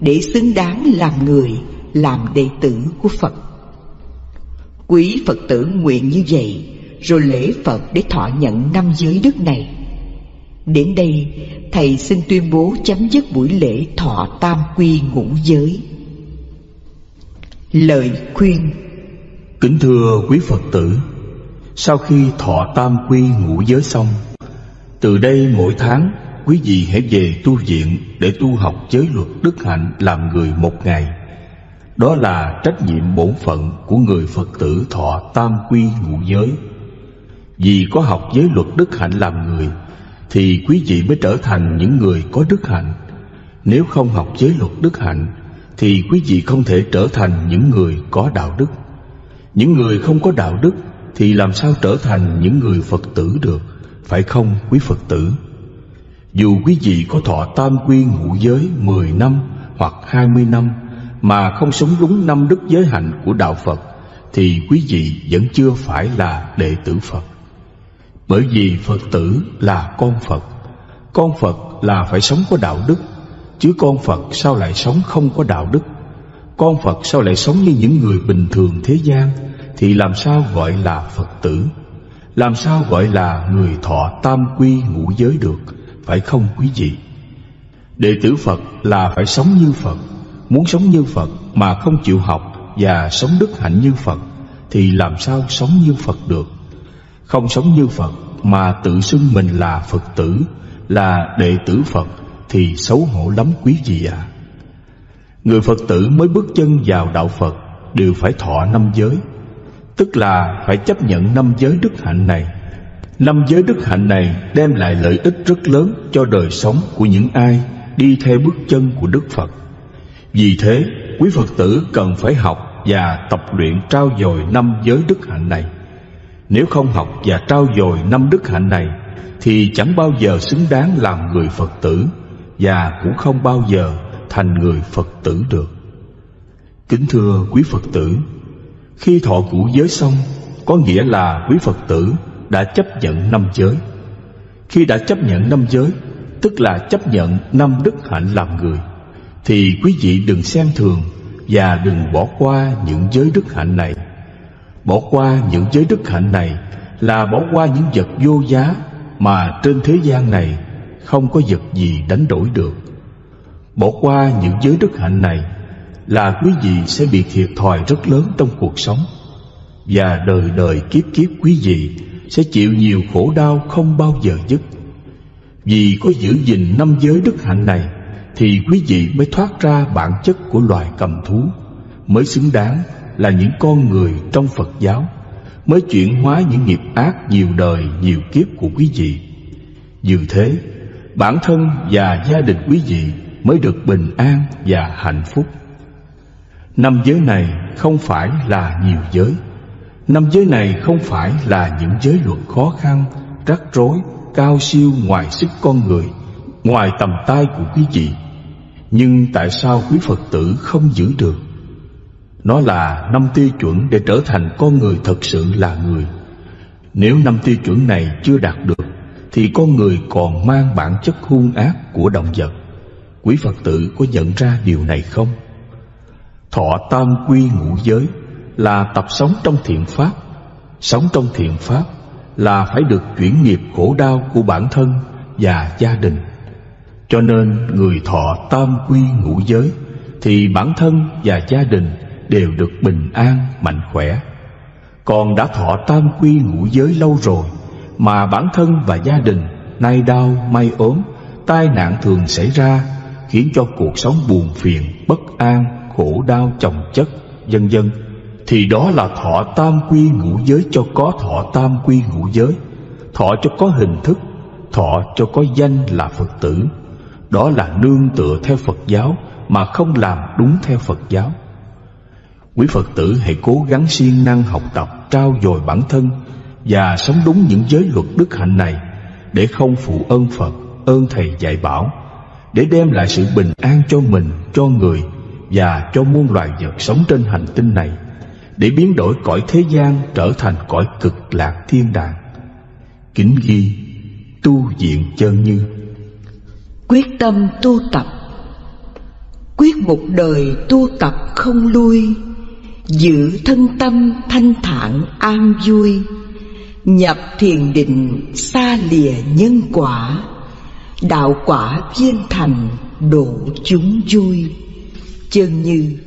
để xứng đáng làm người, làm đệ tử của Phật. Quý Phật tử nguyện như vậy, rồi lễ Phật để thọ nhận 5 giới đức này. Đến đây, Thầy xin tuyên bố chấm dứt buổi lễ thọ tam quy ngũ giới. Lời khuyên. Kính thưa quý Phật tử, sau khi thọ tam quy ngũ giới xong, từ đây mỗi tháng quý vị hãy về tu viện để tu học giới luật đức hạnh làm người 1 ngày. Đó là trách nhiệm bổn phận của người Phật tử thọ tam quy ngũ giới. Vì có học giới luật đức hạnh làm người thì quý vị mới trở thành những người có đức hạnh. Nếu không học giới luật đức hạnh thì quý vị không thể trở thành những người có đạo đức. Những người không có đạo đức thì làm sao trở thành những người Phật tử được, phải không quý Phật tử? Dù quý vị có thọ tam quy ngũ giới 10 năm hoặc 20 năm mà không sống đúng 5 đức giới hạnh của đạo Phật thì quý vị vẫn chưa phải là đệ tử Phật. Bởi vì Phật tử là con Phật là phải sống có đạo đức, chứ con Phật sao lại sống không có đạo đức? Con Phật sao lại sống như những người bình thường thế gian, thì làm sao gọi là Phật tử? Làm sao gọi là người thọ tam quy ngũ giới được, phải không quý vị? Đệ tử Phật là phải sống như Phật. Muốn sống như Phật mà không chịu học và sống đức hạnh như Phật thì làm sao sống như Phật được? Không sống như Phật mà tự xưng mình là Phật tử, là đệ tử Phật thì xấu hổ lắm quý vị ạ. Người Phật tử mới bước chân vào đạo Phật đều phải thọ 5 giới, tức là phải chấp nhận 5 giới đức hạnh này. 5 giới đức hạnh này đem lại lợi ích rất lớn cho đời sống của những ai đi theo bước chân của Đức Phật. Vì thế, quý Phật tử cần phải học và tập luyện trau dồi 5 giới đức hạnh này. Nếu không học và trau dồi 5 đức hạnh này thì chẳng bao giờ xứng đáng làm người Phật tử, và cũng không bao giờ thành người Phật tử được. Kính thưa quý Phật tử, khi thọ cũ giới xong, có nghĩa là quý Phật tử đã chấp nhận 5 giới. Khi đã chấp nhận 5 giới, tức là chấp nhận 5 đức hạnh làm người, thì quý vị đừng xem thường và đừng bỏ qua những giới đức hạnh này. Bỏ qua những giới đức hạnh này là bỏ qua những vật vô giá mà trên thế gian này không có vật gì đánh đổi được. Bỏ qua những giới đức hạnh này là quý vị sẽ bị thiệt thòi rất lớn trong cuộc sống, và đời đời kiếp kiếp quý vị sẽ chịu nhiều khổ đau không bao giờ dứt. Vì có giữ gìn 5 giới đức hạnh này thì quý vị mới thoát ra bản chất của loài cầm thú, mới xứng đáng là những con người trong Phật giáo, mới chuyển hóa những nghiệp ác nhiều đời nhiều kiếp của quý vị. Như thế, bản thân và gia đình quý vị mới được bình an và hạnh phúc. 5 giới này không phải là nhiều giới. 5 giới này không phải là những giới luật khó khăn, rắc rối, cao siêu ngoài sức con người, ngoài tầm tay của quý vị. Nhưng tại sao quý Phật tử không giữ được? Nó là 5 tiêu chuẩn để trở thành con người thật sự là người. Nếu 5 tiêu chuẩn này chưa đạt được thì con người còn mang bản chất hung ác của động vật. Quý Phật tử có nhận ra điều này không? Thọ tam quy ngũ giới là tập sống trong thiện pháp. Sống trong thiện pháp là phải được chuyển nghiệp khổ đau của bản thân và gia đình. Cho nên người thọ tam quy ngũ giới thì bản thân và gia đình đều được bình an, mạnh khỏe. Còn đã thọ tam quy ngũ giới lâu rồi mà bản thân và gia đình nay đau may ốm, tai nạn thường xảy ra, khiến cho cuộc sống buồn phiền, bất an, khổ đau chồng chất, vân vân, thì đó là thọ tam quy ngũ giới cho có thọ tam quy ngũ giới, thọ cho có hình thức, thọ cho có danh là Phật tử. Đó là nương tựa theo Phật giáo mà không làm đúng theo Phật giáo. Quý Phật tử hãy cố gắng siêng năng học tập, trau dồi bản thân và sống đúng những giới luật đức hạnh này, để không phụ ơn Phật, ơn Thầy dạy bảo, để đem lại sự bình an cho mình, cho người và cho muôn loài vật sống trên hành tinh này, để biến đổi cõi thế gian trở thành cõi cực lạc thiên đàng. Kính ghi Tu Viện Chân Như. Quyết tâm tu tập, quyết một đời tu tập không lui, giữ thân tâm thanh thản an vui, nhập thiền định xa lìa nhân quả, đạo quả viên thành độ chúng vui. Chân Như.